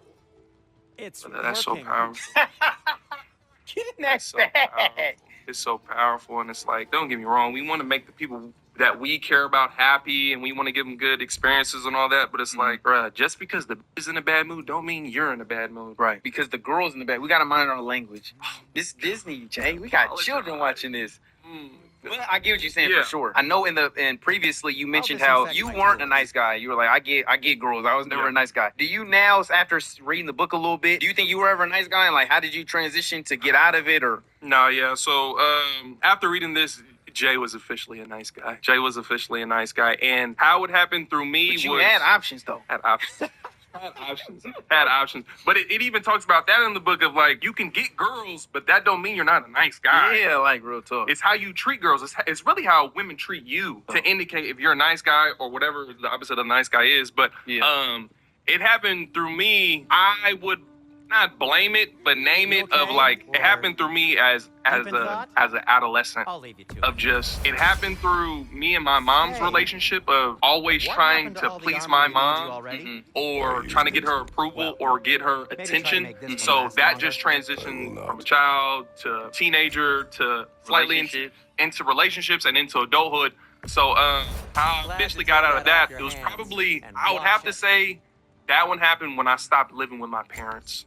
[SPEAKER 3] it's
[SPEAKER 2] That's so
[SPEAKER 3] working.
[SPEAKER 2] powerful.
[SPEAKER 1] Get in
[SPEAKER 2] It's so powerful. It's so powerful, and it's like, don't get me wrong, we want to make the people that we care about happy, and we want to give them good experiences and all that, but it's like, bruh, just because the is in a bad mood don't mean you're in a bad mood.
[SPEAKER 1] Right, because the girls in the back, we gotta mind our language. This Disney, Jay, we got children watching this. Well, I get what you're saying
[SPEAKER 2] Yeah.
[SPEAKER 1] for sure. I know and previously you mentioned
[SPEAKER 3] this
[SPEAKER 1] how
[SPEAKER 3] infect
[SPEAKER 1] you
[SPEAKER 3] my
[SPEAKER 1] weren't a
[SPEAKER 3] girls.
[SPEAKER 1] nice guy. You were like, I get girls. I was never
[SPEAKER 2] Yeah.
[SPEAKER 1] a nice guy. Do you now, after reading the book a little bit, do you think you were ever a nice guy? And like, how did you transition to get out of it? Or
[SPEAKER 2] No, yeah. So after reading this, Jay was officially a nice guy. Jay was officially a nice guy, and how it happened through me
[SPEAKER 1] but you
[SPEAKER 2] was
[SPEAKER 1] had options though.
[SPEAKER 2] had options. Had options. But it even talks about that in the book of like, you can get girls, but that don't mean you're not a nice guy.
[SPEAKER 1] Yeah, like real talk.
[SPEAKER 2] It's how you treat girls. It's really how women treat you to indicate if you're a nice guy or whatever the opposite of a nice guy is. But
[SPEAKER 1] Yeah.
[SPEAKER 2] it happened through me. I would not blame it, but name
[SPEAKER 3] You
[SPEAKER 2] it of
[SPEAKER 3] okay?
[SPEAKER 2] like it
[SPEAKER 3] Or
[SPEAKER 2] happened through me as
[SPEAKER 3] deep in thought?
[SPEAKER 2] an adolescent.
[SPEAKER 3] I'll leave you to
[SPEAKER 2] Of
[SPEAKER 3] it.
[SPEAKER 2] just it happened through me and my mom's
[SPEAKER 3] Hey,
[SPEAKER 2] relationship of always
[SPEAKER 3] What
[SPEAKER 2] trying
[SPEAKER 3] happened
[SPEAKER 2] to
[SPEAKER 3] all the
[SPEAKER 2] please
[SPEAKER 3] armor
[SPEAKER 2] my
[SPEAKER 3] we made you
[SPEAKER 2] mom
[SPEAKER 3] already?
[SPEAKER 1] Mhm.
[SPEAKER 2] or trying to get her approval or get her
[SPEAKER 3] Maybe try to
[SPEAKER 2] attention.
[SPEAKER 3] make this one
[SPEAKER 2] So
[SPEAKER 3] last
[SPEAKER 2] that
[SPEAKER 3] longer.
[SPEAKER 2] just transitioned from a child to teenager to slightly into relationships and into adulthood. So how I
[SPEAKER 3] Glad
[SPEAKER 2] eventually
[SPEAKER 3] to
[SPEAKER 2] got
[SPEAKER 3] take
[SPEAKER 2] out of
[SPEAKER 3] that off
[SPEAKER 2] that,
[SPEAKER 3] your
[SPEAKER 2] it was
[SPEAKER 3] hands
[SPEAKER 2] probably,
[SPEAKER 3] and
[SPEAKER 2] I would
[SPEAKER 3] wash
[SPEAKER 2] have to
[SPEAKER 3] it.
[SPEAKER 2] say, that one happened when I stopped living with my parents.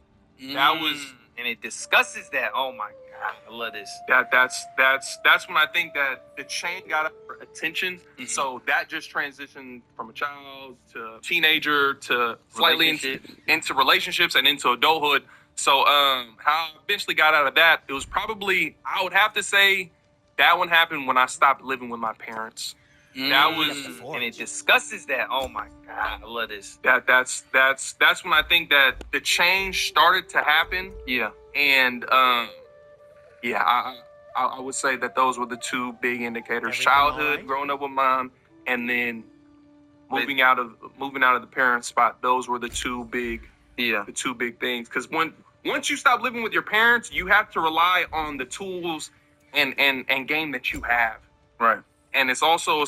[SPEAKER 2] That was
[SPEAKER 1] and it discusses that. Oh my god, I love this.
[SPEAKER 2] that's when I think that the chain got our attention.
[SPEAKER 1] Mhm.
[SPEAKER 2] So that just transitioned from a child to teenager to slightly into relationships and into adulthood. So how I eventually got out of that, it was probably, I would have to say, that one happened when I stopped living with my parents. That was
[SPEAKER 1] and it discusses that. Oh my god, I love this.
[SPEAKER 2] that's when I think that the change started to happen.
[SPEAKER 1] Yeah.
[SPEAKER 2] And yeah, I would say that those were the two big indicators:
[SPEAKER 3] Everything
[SPEAKER 2] childhood,
[SPEAKER 3] all right?
[SPEAKER 2] growing up with mom, and then moving out of the parent spot. Those were the two big things. Because once you stop living with your parents, you have to rely on the tools and game that you have.
[SPEAKER 1] Right.
[SPEAKER 2] And it's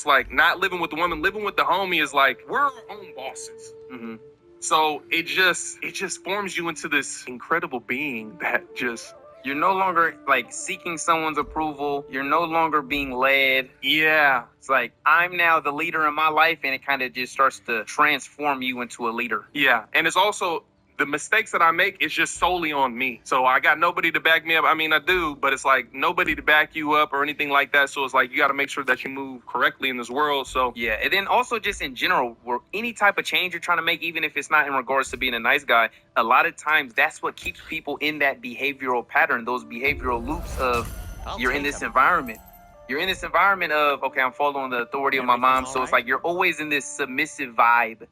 [SPEAKER 2] like not living with the woman, living with the homie is like we're our own bosses.
[SPEAKER 1] Mm-hmm.
[SPEAKER 2] So it just forms you into this incredible being that just,
[SPEAKER 1] You're no longer like seeking someone's approval. You're no longer being led.
[SPEAKER 2] yeah.
[SPEAKER 1] It's like I'm now the leader in my life, and it kind of just starts to transform you into a leader.
[SPEAKER 2] Yeah, and it's also the mistakes that I make is just solely on me. So I got nobody to back me up. I mean, I do, but it's like nobody to back you up or anything like that. So it's like you got to make sure that you move correctly in this world. So
[SPEAKER 1] Yeah, and then also just in general, where any type of change you're trying to make, even if it's not in regards to being a nice guy, a lot of times that's what keeps people in that behavioral pattern, those behavioral loops of you're in this environment. You're in this environment of, okay, I'm following the authority of my mom. So it's like you're always in this submissive vibe.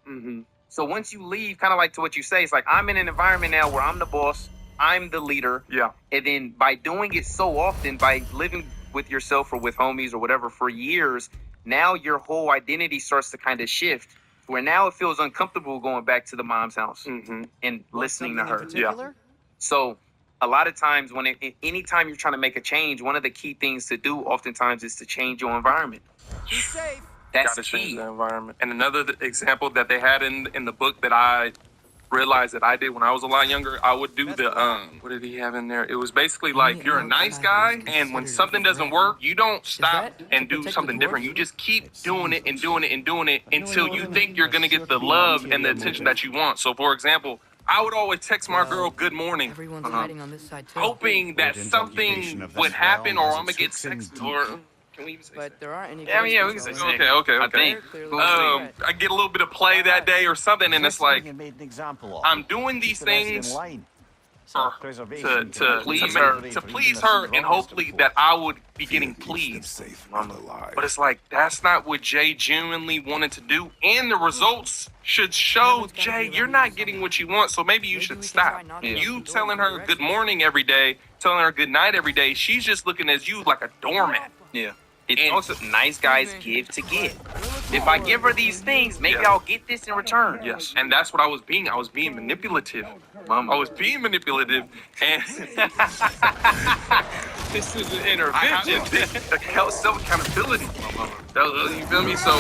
[SPEAKER 1] So once you leave, kind of like to what you say, it's like I'm in an environment now where I'm the boss, I'm the leader.
[SPEAKER 2] yeah,
[SPEAKER 1] And then by doing it so often, by living with yourself or with homies or whatever for years, now your whole identity starts to kind of shift, where now it feels uncomfortable going back to the mom's house and listening to her.
[SPEAKER 3] Yeah.
[SPEAKER 1] So a lot of times anytime you're trying to make a change, one of the key things to do oftentimes is to change your environment.
[SPEAKER 3] Be safe.
[SPEAKER 1] That's
[SPEAKER 2] got to change
[SPEAKER 1] key.
[SPEAKER 2] the environment. And another example that they had in the book that I realized that I did when I was a lot younger, I would do the what did he have in there? It was basically like you're a nice guy, and when something doesn't work, you don't stop and do something different. You just keep doing it and doing it and doing it until you think you're gonna get the love and the attention that you want. So for example, I would always text my girl good morning,
[SPEAKER 6] Everyone's hiding on this side too.
[SPEAKER 2] hoping that something would happen or I'm gonna get sexted or can we even say
[SPEAKER 6] But there aren't any.
[SPEAKER 1] Yeah, we can
[SPEAKER 6] ghosts
[SPEAKER 1] say
[SPEAKER 6] or
[SPEAKER 1] sex.
[SPEAKER 2] Okay.
[SPEAKER 1] I think.
[SPEAKER 2] I get a little bit of play that day or something, and it's like
[SPEAKER 4] Made an example of.
[SPEAKER 2] I'm doing these
[SPEAKER 4] Keep the rest in
[SPEAKER 2] things
[SPEAKER 4] line.
[SPEAKER 2] to
[SPEAKER 1] please her.
[SPEAKER 2] please her, and hopefully that I would be getting pleased. But it's like that's not what Jay genuinely wanted to do, and the results should show Jay you're not getting what you want. So maybe you should stop. You telling her good morning every day, telling her good night every day. She's just looking at you like a doormat.
[SPEAKER 1] Yeah. It's also nice guys give to get. If I give her these things, maybe I'll get this in return.
[SPEAKER 2] Yes, and that's what I was being. I was being manipulative. I was being manipulative, and
[SPEAKER 1] This is an
[SPEAKER 2] I
[SPEAKER 1] intervention.
[SPEAKER 2] have self accountability. You feel me? So,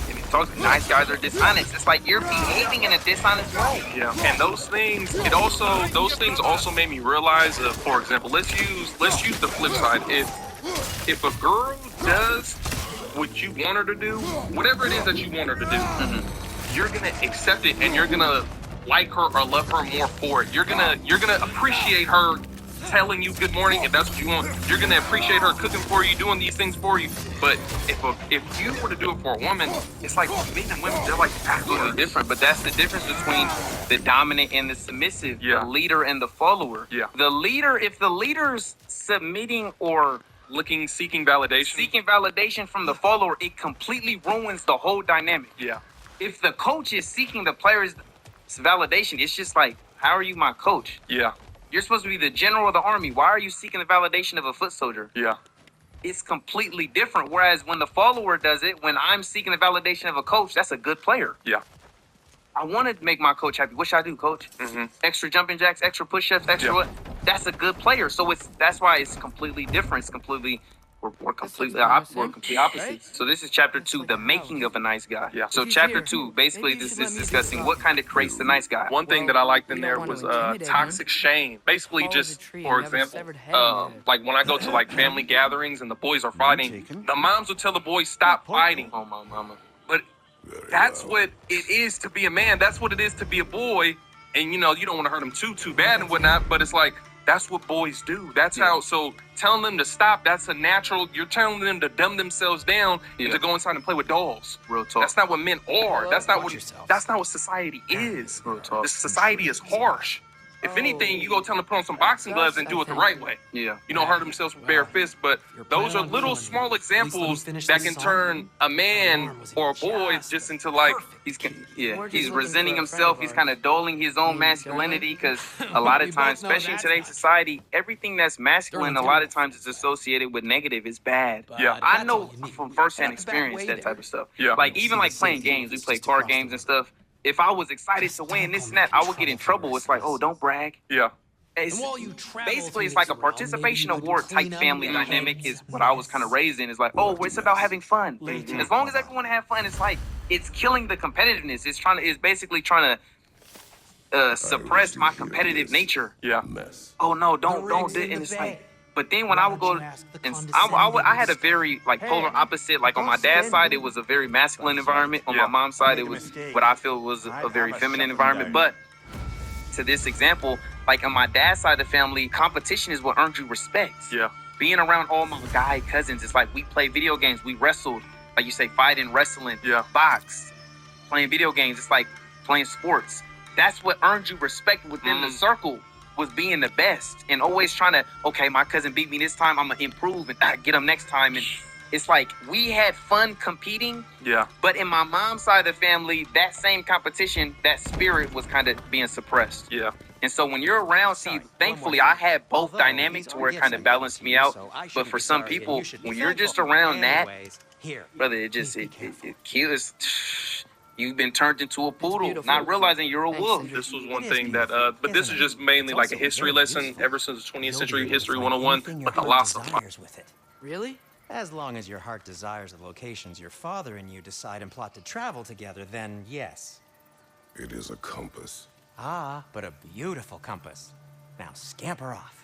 [SPEAKER 1] And it talks nice guys are dishonest. It's like you're behaving in a dishonest way.
[SPEAKER 2] yeah, and those things also made me realize. For example, let's use the flip side. If a girl does what you want her to do, whatever it is that you want her to do, you're gonna accept it and you're gonna like her or love her more for it. You're gonna appreciate her telling you good morning if that's what you want. You're gonna appreciate her cooking for you, doing these things for you. But if you were to do it for a woman, it's like men and women, they're like
[SPEAKER 1] Absolutely different. But that's the difference between the dominant and the submissive,
[SPEAKER 2] Yeah.
[SPEAKER 1] the leader and the follower.
[SPEAKER 2] Yeah.
[SPEAKER 1] The leader, if the leader's submitting or
[SPEAKER 2] seeking validation.
[SPEAKER 1] seeking validation from the follower, it completely ruins the whole dynamic.
[SPEAKER 2] Yeah.
[SPEAKER 1] If the coach is seeking the player's validation, it's just like, how are you my coach?
[SPEAKER 2] Yeah.
[SPEAKER 1] You're supposed to be the general of the army. Why are you seeking the validation of a foot soldier?
[SPEAKER 2] Yeah.
[SPEAKER 1] It's completely different. Whereas when the follower does it, when I'm seeking the validation of a coach, that's a good player.
[SPEAKER 2] Yeah.
[SPEAKER 1] I want to make my coach happy. What should I do, coach? Extra jumping jacks, extra push-ups, extra what? That's a good player. So that's why it's completely different. It's completely we're completely opposites. So this is chapter 2, the making of a nice guy.
[SPEAKER 2] Yeah.
[SPEAKER 1] So chapter 2, basically this is discussing what kind of creates the nice guy.
[SPEAKER 2] One thing that I liked in there was toxic shame. Basically, just for example, like when I go to like family gatherings and the boys are fighting, the moms will tell the boys stop fighting.
[SPEAKER 1] Oh my mama.
[SPEAKER 2] But that's what it is to be a man. That's what it is to be a boy. And you don't want to hurt them too bad and whatnot. But it's like that's what boys do. That's how. So telling them to stop, that's a natural. You're telling them to dumb themselves down and to go inside and play with dolls.
[SPEAKER 1] Real talk.
[SPEAKER 2] That's not what men are. That's not what society is.
[SPEAKER 1] Real talk.
[SPEAKER 2] This society is harsh. If anything, you go tell them to put on some boxing gloves and do it the right way.
[SPEAKER 1] Yeah.
[SPEAKER 2] You don't hurt themselves with bare fists, but those are little small examples that can turn a man or a boy just into like
[SPEAKER 1] he's resenting himself. He's kind of dulling his own masculinity because a lot of times, especially in today's society, everything that's masculine a lot of times is associated with negative. It's bad.
[SPEAKER 2] Yeah.
[SPEAKER 1] I know from firsthand experience that type of stuff.
[SPEAKER 2] Yeah.
[SPEAKER 1] Like even like playing games, we play card games and stuff. If I was excited to win this and that, I would get in trouble. It's like, oh, don't brag.
[SPEAKER 2] Yeah.
[SPEAKER 1] Basically, it's like a participation award type family dynamic is what I was kind of raised in. It's like, oh, it's about having fun. As long as everyone have fun, it's like it's killing the competitiveness. It's basically trying to suppressed my competitive nature.
[SPEAKER 2] Yeah.
[SPEAKER 1] Oh no, don't do it. And it's like, but then when I would go, and I had a very like polar opposite. Like on my dad's side, it was a very masculine environment. On my mom's side, it was what I feel was a very feminine environment. But to this example, like on my dad's side of the family, competition is what earned you respect.
[SPEAKER 2] Yeah.
[SPEAKER 1] Being around all my guy cousins, it's like we play video games, we wrestled, like you say, fighting, wrestling, box, playing video games. It's like playing sports. That's what earned you respect within the circle, was being the best and always trying to, okay, my cousin beat me this time, I'm gonna improve and get him next time. And it's like we had fun competing.
[SPEAKER 2] Yeah.
[SPEAKER 1] But in my mom's side of the family, that same competition, that spirit was kind of being suppressed.
[SPEAKER 2] Yeah.
[SPEAKER 1] And so when you're around, see, thankfully I had both dynamics to where it kind of balanced me out. But for some people, when you're just around that, brother, it kills. You've been turned into a poodle, not realizing you're a wolf.
[SPEAKER 2] This was one thing that, but this is just mainly like a history lesson ever since 20th Century History 101, but the loss of
[SPEAKER 3] Really?
[SPEAKER 6] As long as your heart desires the locations your father and you decide and plot to travel together, then yes.
[SPEAKER 7] It is a compass.
[SPEAKER 6] Ah, but a beautiful compass. Now scamper off.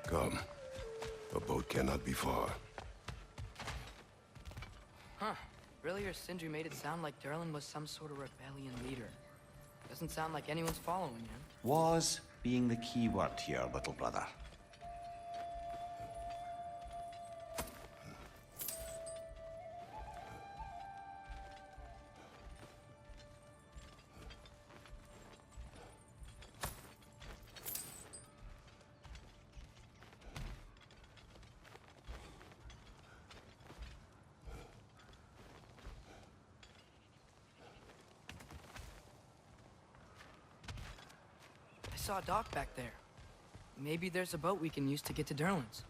[SPEAKER 7] Come. The boat cannot be far.
[SPEAKER 8] Huh. Earlier, Sindri made it sound like Derlin was some sort of rebellion leader. Doesn't sound like anyone's following him.
[SPEAKER 4] Was being the key word here, little brother.
[SPEAKER 8] I saw a dock back there. Maybe there's a boat we can use to get to Derlin's.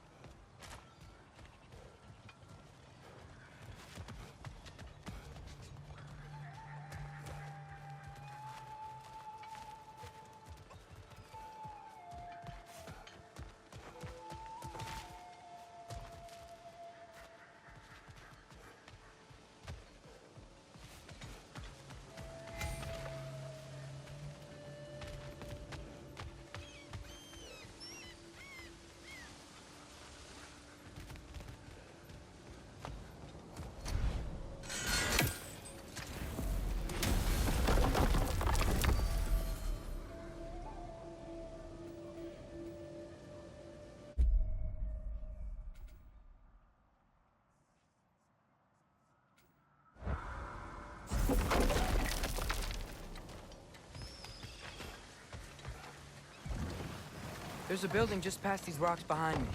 [SPEAKER 8] There's a building just past these rocks behind me.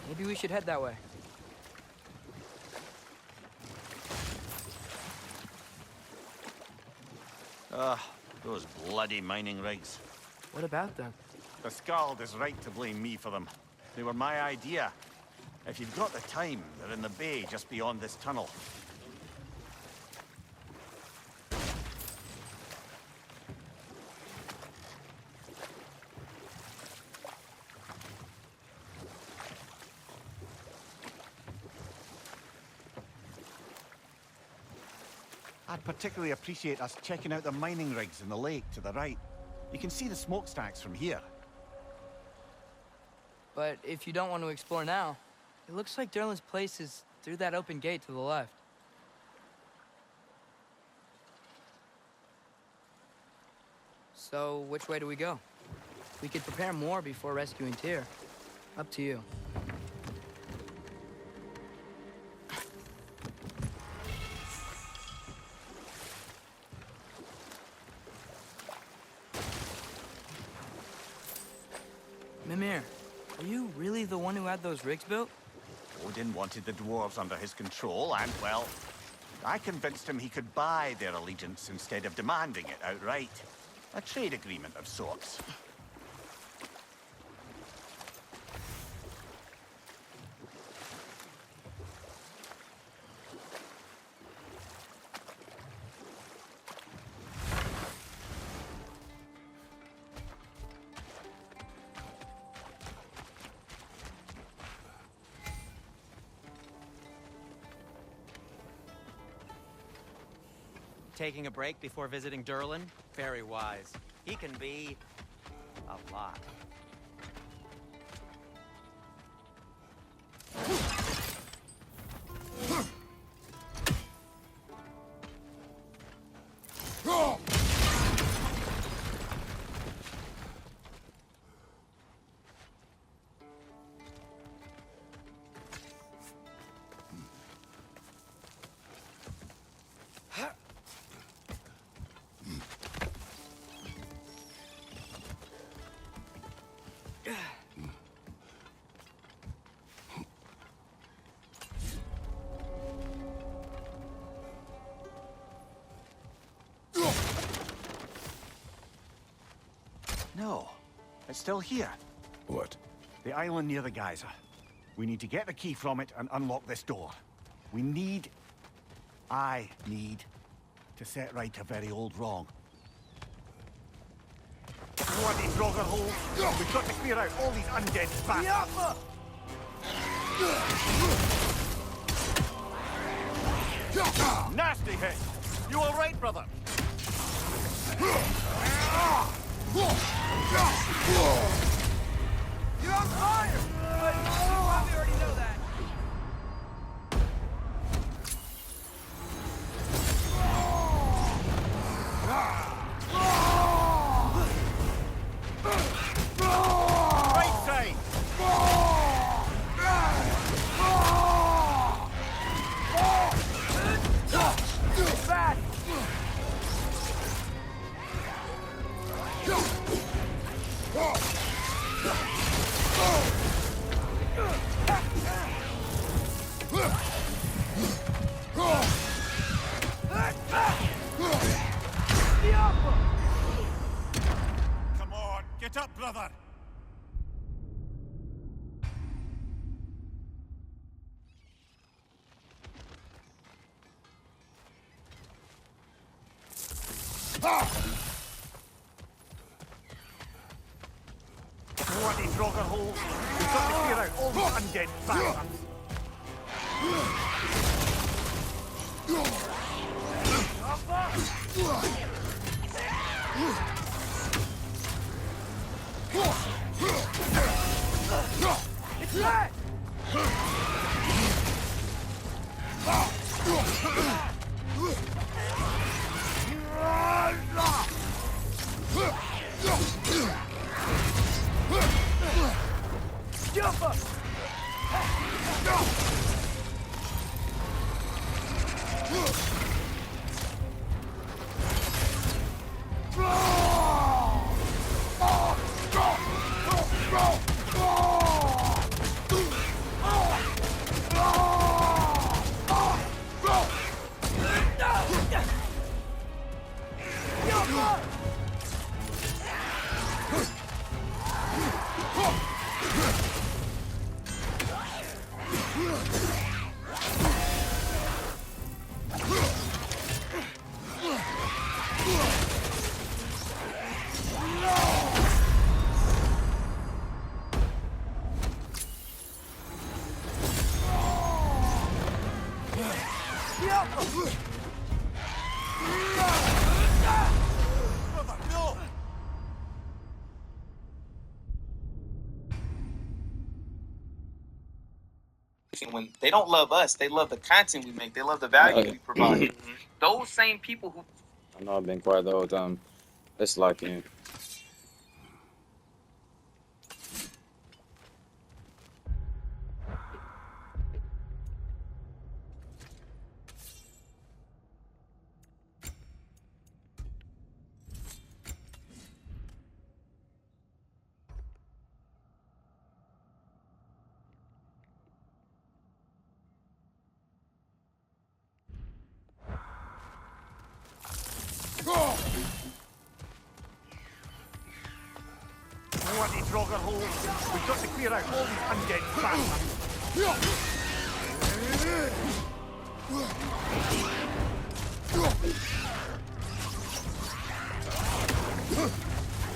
[SPEAKER 8] Maybe we should head that way.
[SPEAKER 4] Those bloody mining rigs.
[SPEAKER 8] What about them?
[SPEAKER 4] The Skald is right to blame me for them. They were my idea. If you've got the time, they're in the bay just beyond this tunnel. I'd particularly appreciate us checking out the mining rigs in the lake to the right. You can see the smokestacks from here.
[SPEAKER 8] But if you don't want to explore now, it looks like Derlin's place is through that open gate to the left. So, which way do we go? We could prepare more before rescuing Tyr. Up to you. Mimir, are you really the one who had those rigs built?
[SPEAKER 4] Odin wanted the dwarves under his control, and, well, I convinced him he could buy their allegiance instead of demanding it outright. A trade agreement of sorts.
[SPEAKER 6] Taking a break before visiting Derlin? Very wise. He can be a lot.
[SPEAKER 4] No, it's still here.
[SPEAKER 7] What?
[SPEAKER 4] The island near the geyser. We need to get the key from it and unlock this door. I need to set right a very old wrong. Bloody Draugr holes! We've got to clear out all these undead bastards! Nasty hit! You all right, brother?
[SPEAKER 3] You're on fire! But you probably already know that.
[SPEAKER 4] Right side!
[SPEAKER 3] Back!
[SPEAKER 4] Come on, get up, brother! Bloody Draugr holes! We've got to clear out all these undead bastards!
[SPEAKER 3] It's red! Jump up!
[SPEAKER 1] when they don't love us, they love the content we make. They love the value we provide. Those same people who
[SPEAKER 5] I know I've been quiet the whole time. Let's lock in.
[SPEAKER 4] What a drogger hole. We've got to clear out all these undead bastards.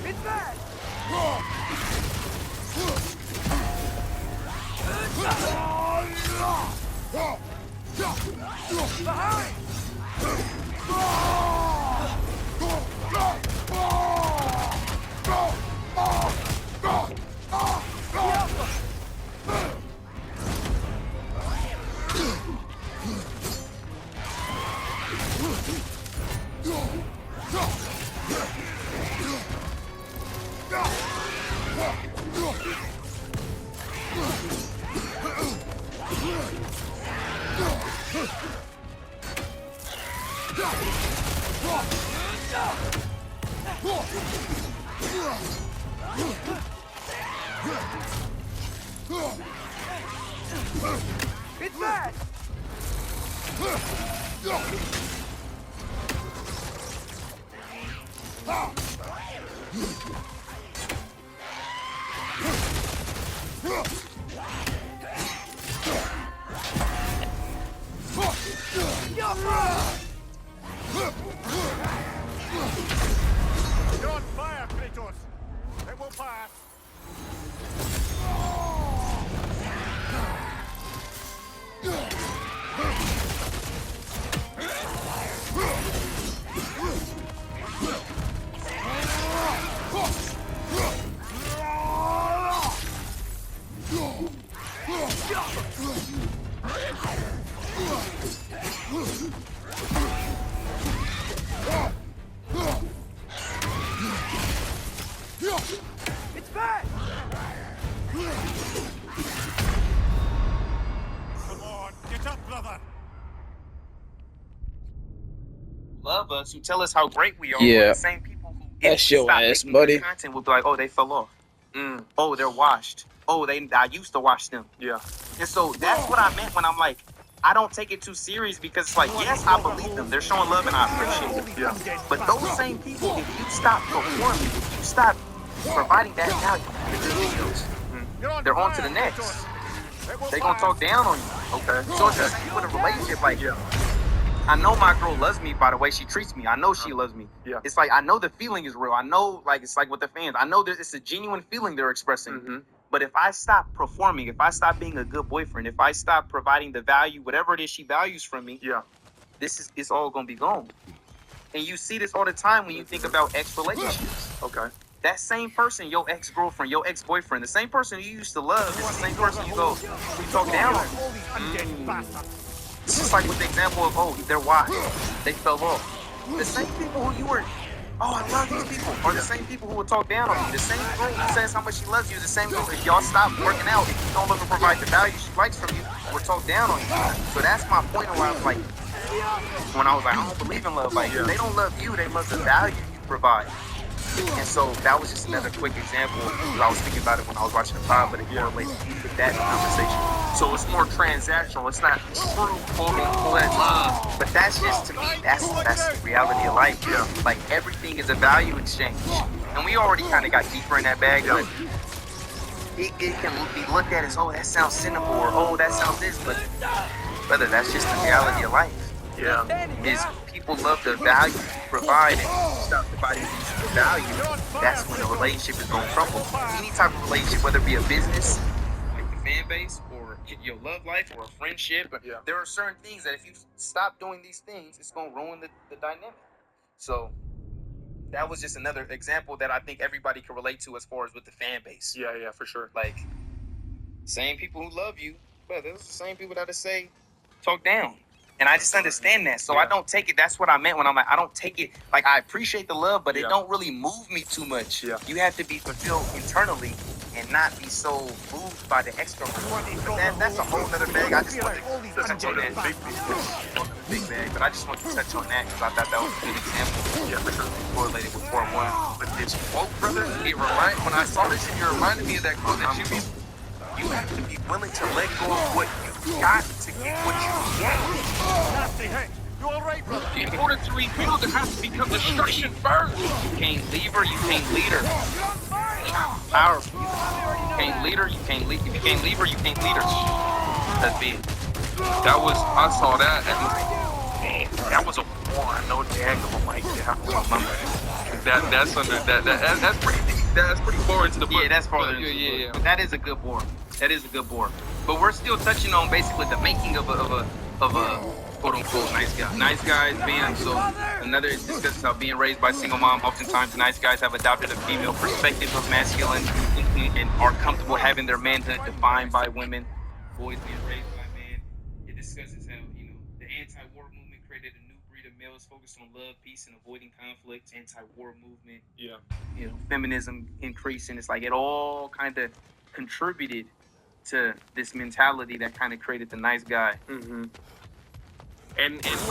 [SPEAKER 3] It's bad! Behind! It's bad!
[SPEAKER 4] You're on fire, Kratos. It will pass.
[SPEAKER 3] It's bad!
[SPEAKER 4] Come on, get up, brother.
[SPEAKER 1] love us, who tell us how great we are,
[SPEAKER 5] Yeah.
[SPEAKER 1] are the same people who, if
[SPEAKER 5] That's
[SPEAKER 1] we
[SPEAKER 5] your
[SPEAKER 1] stop
[SPEAKER 5] ass,
[SPEAKER 1] making
[SPEAKER 5] buddy.
[SPEAKER 1] good content, will be like, oh, they fell off. Oh, they're washed. Oh, I used to watch them.
[SPEAKER 2] Yeah.
[SPEAKER 1] And so that's what I meant when I'm like, I don't take it too serious, because it's like, yes, I believe them. They're showing love and I appreciate it.
[SPEAKER 2] Yeah.
[SPEAKER 1] But those same people, if you stop performing, if you stop providing that value in the videos, they're on to the next. They're going to talk down on you.
[SPEAKER 2] Okay.
[SPEAKER 1] So it's the same with a relationship. Like, I know my girl loves me by the way she treats me. I know she loves me.
[SPEAKER 2] Yeah.
[SPEAKER 1] It's like, I know the feeling is real. I know, like, it's like with the fans. I know that it's a genuine feeling they're expressing. But if I stop performing, if I stop being a good boyfriend, if I stop providing the value, whatever it is she values from me, it's all going to be gone. And you see this all the time when you think about ex relationships.
[SPEAKER 2] Okay.
[SPEAKER 1] That same person, your ex-girlfriend, your ex-boyfriend, the same person you used to love is the same person you talk down on. It's just like with the example of, oh, they're wild. They fell off. The same people who you were, oh, I love these people, are the same people who will talk down on you. The same girl who says how much she loves you is the same girl. If y'all stop working out, if you don't look to provide the value she likes from you, will talk down on you. So that's my point where I was like, when I was like, I don't believe in love. Like, if they don't love you, they love the value you provide. And so that was just another quick example. I was thinking about it when I was watching the pod, but it correlates with that conversation.
[SPEAKER 2] So it's more transactional. It's not true quote-unquote love.
[SPEAKER 1] But that's just, to me, that's the reality of life. Like, everything is a value exchange. And we already kind of got deeper in that bag, but it can be looked at as, oh, that sounds cynical, or oh, that sounds this, but brother, that's just the reality of life. Is people love the value you provide, and if you stop providing the value, that's when the relationship is going to crumble. Any type of relationship, whether it be a business, like the fan base, or your love life, or a friendship, there are certain things that if you stop doing these things, it's going to ruin the dynamic. So that was just another example that I think everybody can relate to as far as with the fan base.
[SPEAKER 2] Yeah, for sure.
[SPEAKER 1] Like, same people who love you, but those are the same people that say talk down. And I just understand that. So I don't take it. That's what I meant when I'm like, I don't take it. Like, I appreciate the love, but it don't really move me too much.
[SPEAKER 2] Yeah.
[SPEAKER 1] You have to be fulfilled internally and not be so moved by the external. But that's a whole other bag. I just want to touch on that. Big bag. But I just want to touch on that because I thought that was a good example.
[SPEAKER 2] Yeah, for sure.
[SPEAKER 1] Correlated with War 1.
[SPEAKER 2] But this quote, brother, when I saw this, it reminded me of that quote that you have to be willing to let go of what you got to get what you want.
[SPEAKER 4] Hey, you all right, brother?
[SPEAKER 2] In order to rebuild, there has to become destruction first.
[SPEAKER 1] You can't leave her, you can't lead her. Powerful. You can't lead her, you can't lead. If you can't leave her, you can't lead her. That's big.
[SPEAKER 2] I saw that and like, man, that was a war. I know dag of a mic there. That's pretty deep. That's pretty far into the book.
[SPEAKER 1] Yeah, that's far into the
[SPEAKER 2] yeah.
[SPEAKER 1] book. That is a good war. That is a good war. But we're still touching on basically the making of a quote unquote nice guy. Nice guys being so another discusses how being raised by a single mom. Oftentimes nice guys have adopted a female perspective of masculine and are comfortable having their manhood defined by women. Boys being raised by men. It discusses how, the anti-war movement created a new breed of males focused on love, peace, and avoiding conflict. Anti-war movement.
[SPEAKER 2] Yeah.
[SPEAKER 1] Feminism increasing. It's like it all kind of contributed to this mentality that kind of created the nice guy.
[SPEAKER 2] Mm-hmm. And it's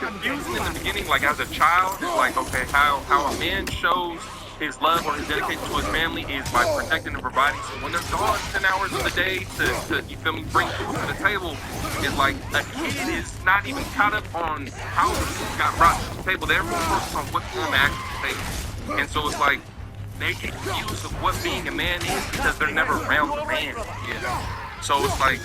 [SPEAKER 2] confusing in the beginning, like as a child, it's like, okay, how a man shows his love or his dedication to his family is by protecting and providing. So when they're gone 10 hours of the day to you feel me, bring food to the table, it's like a kid is not even caught up on how the food got brought to the table. They're more focused on what's on the actual table. And so it's like they get confused of what being a man is because they're never around the man. Yeah. So it's like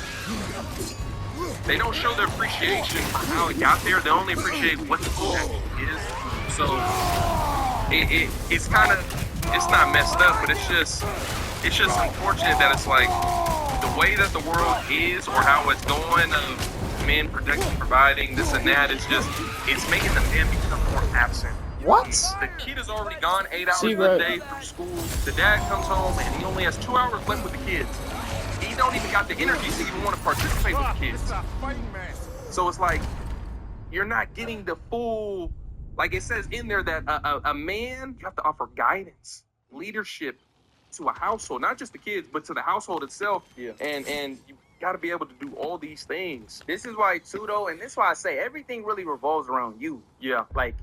[SPEAKER 2] they don't show their appreciation for how it got there. They only appreciate what the food actually is. So it's kind of, it's not messed up, but it's just unfortunate that it's like the way that the world is or how it's going of men protecting, providing this and that is just, it's making the men become more absent.
[SPEAKER 5] What?
[SPEAKER 2] The kid is already gone 8 hours
[SPEAKER 5] See,
[SPEAKER 2] a
[SPEAKER 5] right.
[SPEAKER 2] day from school. The dad comes home and he only has 2 hours left with the kids. He don't even got the energy to even want to participate with the kids. So it's like, you're not getting the full, like it says in there that a man, you have to offer guidance, leadership to a household, not just the kids, but to the household itself.
[SPEAKER 1] Yeah.
[SPEAKER 2] And you got to be able to do all these things.
[SPEAKER 1] This is why too, though, and this is why I say everything really revolves around you.
[SPEAKER 2] Yeah.
[SPEAKER 1] Like,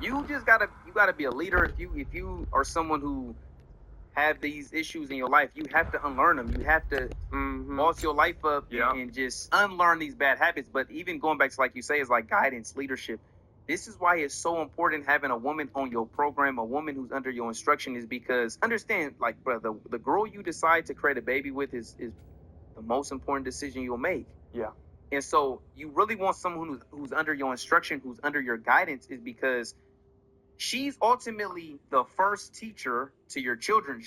[SPEAKER 1] you gotta be a leader. If you are someone who have these issues in your life, you have to unlearn them. You have to boss your life up and just unlearn these bad habits. But even going back to, like you say, is like guidance, leadership. This is why it's so important having a woman on your program, a woman who's under your instruction, is because understand, like, brother, the girl you decide to create a baby with is the most important decision you'll make.
[SPEAKER 2] Yeah.
[SPEAKER 1] And so you really want someone who's under your instruction, who's under your guidance, is because she's ultimately the first teacher to your children.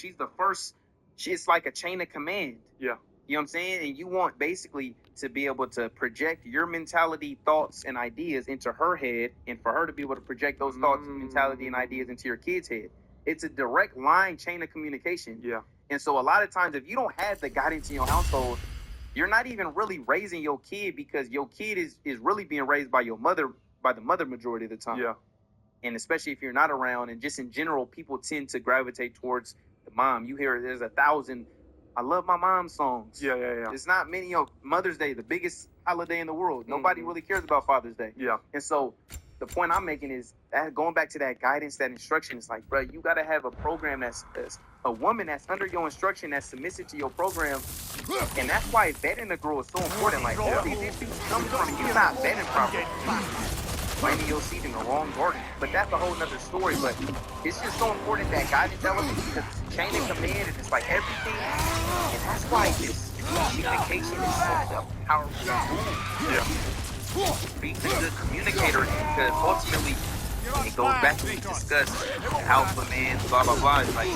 [SPEAKER 1] It's like a chain of command.
[SPEAKER 2] Yeah.
[SPEAKER 1] You know what I'm saying? And you want basically to be able to project your mentality, thoughts, and ideas into her head, and for her to be able to project those thoughts, mentality, and ideas into your kid's head. It's a direct line chain of communication.
[SPEAKER 2] Yeah.
[SPEAKER 1] And so a lot of times, if you don't have the guidance in your household, you're not even really raising your kid, because your kid is really being raised by the mother majority of the time.
[SPEAKER 2] Yeah.
[SPEAKER 1] And especially if you're not around, and just in general, people tend to gravitate towards the mom. You hear there's 1,000 I love my mom songs.
[SPEAKER 2] Yeah.
[SPEAKER 1] It's not many. Mother's Day, the biggest holiday in the world. Nobody really cares about Father's Day.
[SPEAKER 2] Yeah.
[SPEAKER 1] And so the point I'm making is that going back to that guidance, that instruction, it's like, bro, you got to have a program that's a woman that's under your instruction, that's submissive to your program. And that's why vetting a girl is so important. Like, all these issues come from you not vetting properly. Planting your seed in the wrong garden. But that's a whole nother story. But it's just so important, that guidance element, because it's chain of command, and it's like everything. And that's why this communication is such a powerful tool.
[SPEAKER 2] Yeah.
[SPEAKER 1] Being a good communicator, because ultimately it goes back to what we discussed, the alpha man, blah blah blah. It's like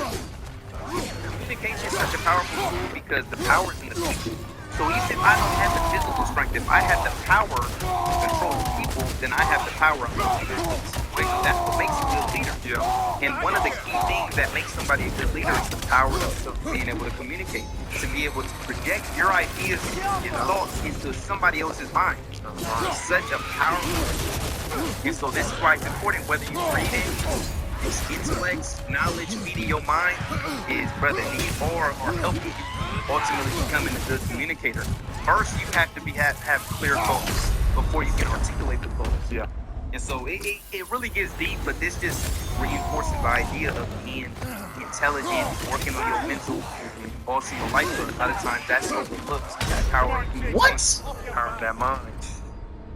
[SPEAKER 1] communication is such a powerful tool because the power is in the people. So even if I don't have the physical strength, if I have the power to control the people, then I have the power of the leaders. situation. That's what makes a good leader.
[SPEAKER 2] Yeah.
[SPEAKER 1] And one of the key things that makes somebody a good leader is the power of being able to communicate, to be able to project your ideas and thoughts into somebody else's mind. It's such a powerful. And so this is why it's important whether you read it, it's intellects, knowledge, feeding your mind is, brother, need or helping you ultimately becoming a good communicator. First, you have to have clear goals before you can articulate the goals.
[SPEAKER 2] Yeah.
[SPEAKER 1] And so it really gets deep, but this just reinforces the idea of being intelligent, working on your mental, and also your life. So a lot of times that's overlooked. That power of communication.
[SPEAKER 5] What?
[SPEAKER 2] Power of that mind.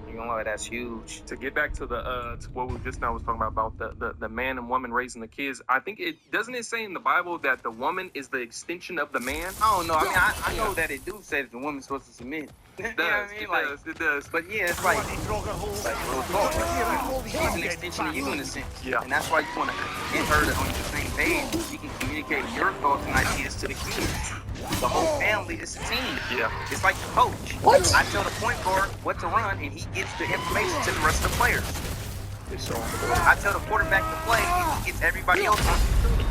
[SPEAKER 1] You know, that's huge.
[SPEAKER 2] To get back to the to what we just now was talking about the man and woman raising the kids, I think it doesn't it say in the Bible that the woman is the extension of the man?
[SPEAKER 1] I don't know. I mean, I know that it do say that the woman's supposed to submit.
[SPEAKER 2] It
[SPEAKER 1] You know what
[SPEAKER 2] does.
[SPEAKER 1] I mean?
[SPEAKER 2] It does.
[SPEAKER 1] But yeah, it's like real talk. She's an extension of you in a sense.
[SPEAKER 2] Yeah.
[SPEAKER 1] And that's why you want to get her on the same page. You can communicate your thoughts and ideas to the kids. The whole family is a team.
[SPEAKER 2] Yeah.
[SPEAKER 1] It's like the coach.
[SPEAKER 5] What?
[SPEAKER 1] I tell the point guard what to run, and he gets the information to the rest of the players.
[SPEAKER 2] It's so
[SPEAKER 1] I tell the quarterback to play, and he gets everybody else on the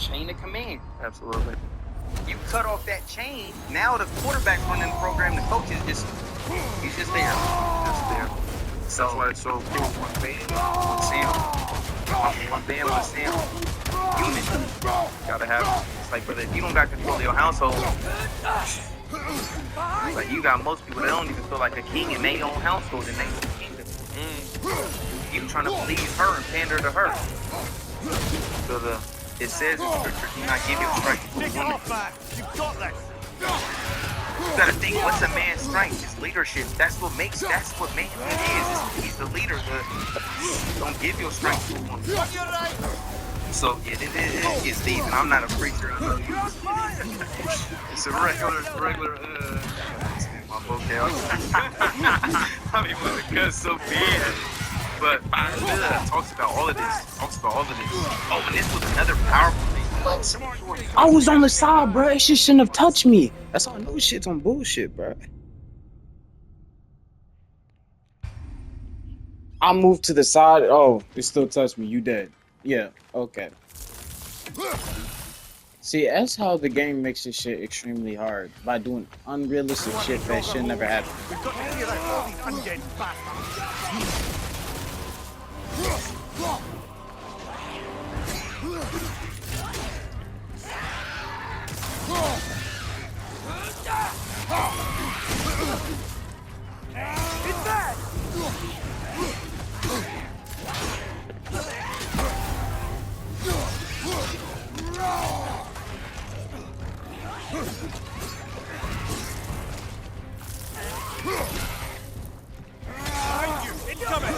[SPEAKER 1] chain of command.
[SPEAKER 2] absolutely.
[SPEAKER 1] You cut off that chain, now the quarterback's running the program, the coach is just, he's just there.
[SPEAKER 2] Just there.
[SPEAKER 1] So,
[SPEAKER 2] That's why it's so cool.
[SPEAKER 1] one band with Sam. Unity. Gotta have it. It's like, brother, if you don't got control of your household, like you got most people that don't even feel like a king in their own household and they own kingdom. You trying to please her and pander to her. So it says in scripture, do not give your strength to a woman.
[SPEAKER 4] You've got this.
[SPEAKER 1] You gotta think, what's a man's strength? It's leadership. That's what manhood is. He's the leader. Don't give your strength to a woman. So it's deep, and I'm not a preacher.
[SPEAKER 2] It's a regular.
[SPEAKER 1] My vocab. I mean, when the gut's so big. But talks about all of this. Oh, and this was another powerful thing.
[SPEAKER 5] I was on the side, bro. It just shouldn't have touched me. That's all I know. Shit's on bullshit, bro. I moved to the side. Oh, it still touched me. You dead. Yeah, okay. See, that's how the game makes this shit extremely hard. By doing unrealistic shit that should never happen.
[SPEAKER 4] We've got to clear out all these undead bastards.
[SPEAKER 3] It's bad!
[SPEAKER 4] Behind you, incoming.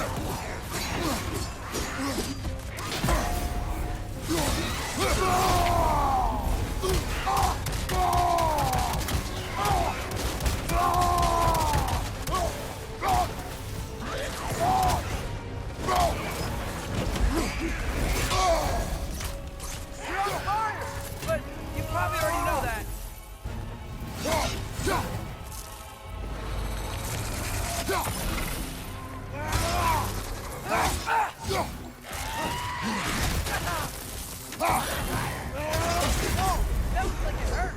[SPEAKER 3] You're on fire! But you probably already know that. Oh, that looks like it hurt.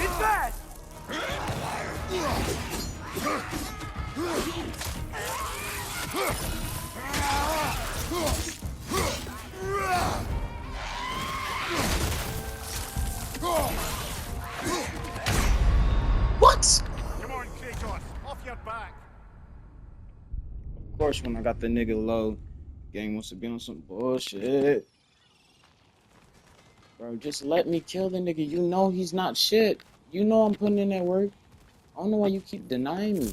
[SPEAKER 3] It's bad!
[SPEAKER 5] What?
[SPEAKER 4] Come on, Kratos, off your back.
[SPEAKER 5] Of course, when I got the nigga low, gang wants to be on some bullshit. Bro, just let me kill the nigga. You know he's not shit. You know I'm putting in that work. I don't know why you keep denying me.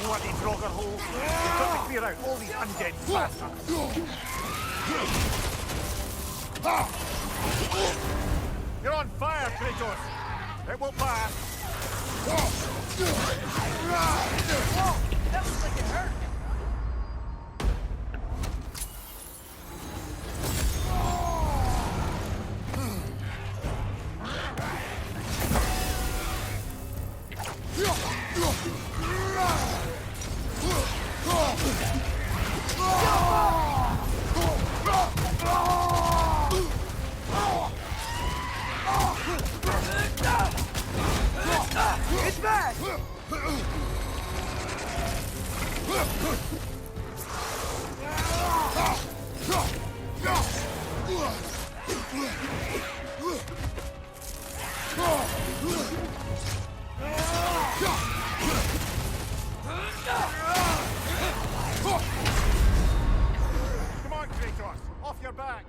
[SPEAKER 4] Bloody Draugr hole. We've got to clear out all these undead bastards. You're on fire, Kratos. It won't pass.
[SPEAKER 3] Whoa, that looks like it hurt. Smash!
[SPEAKER 4] Come on, Kratos! Off your back!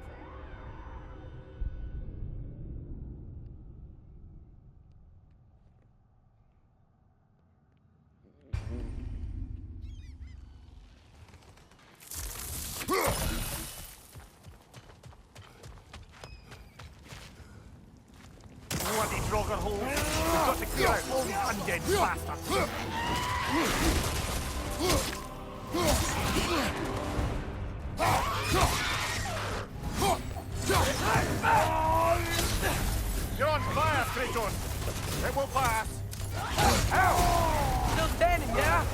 [SPEAKER 4] Bloody Draugr hole! We've got to clear out all these undead bastards! You're on fire, Kratos! It will pass!
[SPEAKER 3] Still standing, yeah?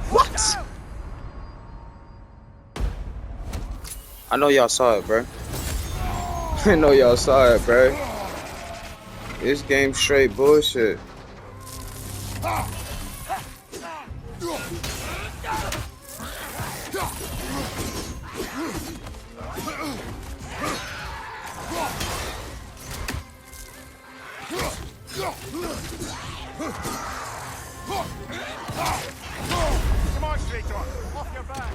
[SPEAKER 5] What? I know y'all saw it, bro. I know y'all saw it, bro. This game straight bullshit.
[SPEAKER 4] Come on, Kratos! Off your back!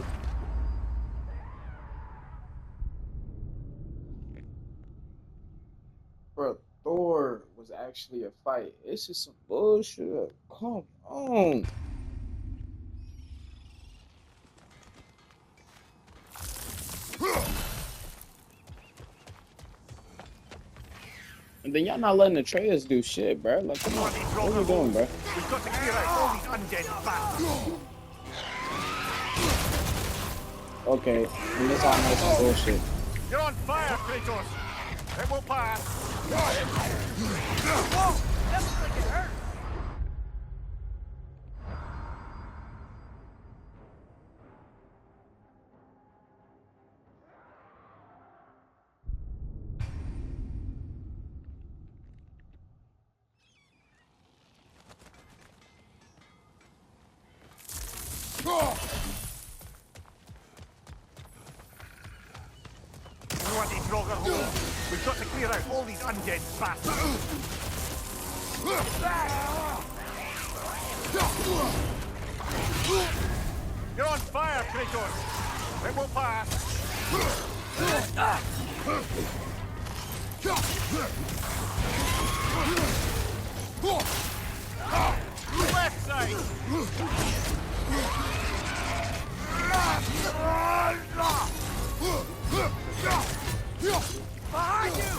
[SPEAKER 5] Bro, Thor was actually a fight. It's just some bullshit. Come on. And then y'all not letting the Atreus do shit, bro. Like, come on. What are you doing, bro?
[SPEAKER 4] We've got to clear out all these undead bastards!
[SPEAKER 5] Okay, and this all knows some bullshit.
[SPEAKER 4] You're on fire, Kratos! It will pass!
[SPEAKER 3] Whoa! That looks like it hurt!
[SPEAKER 4] Bloody Draugr hole! We've got to clear out all these undead bastards! You're on fire, Kratos! It will pass! Left side!
[SPEAKER 3] Behind you!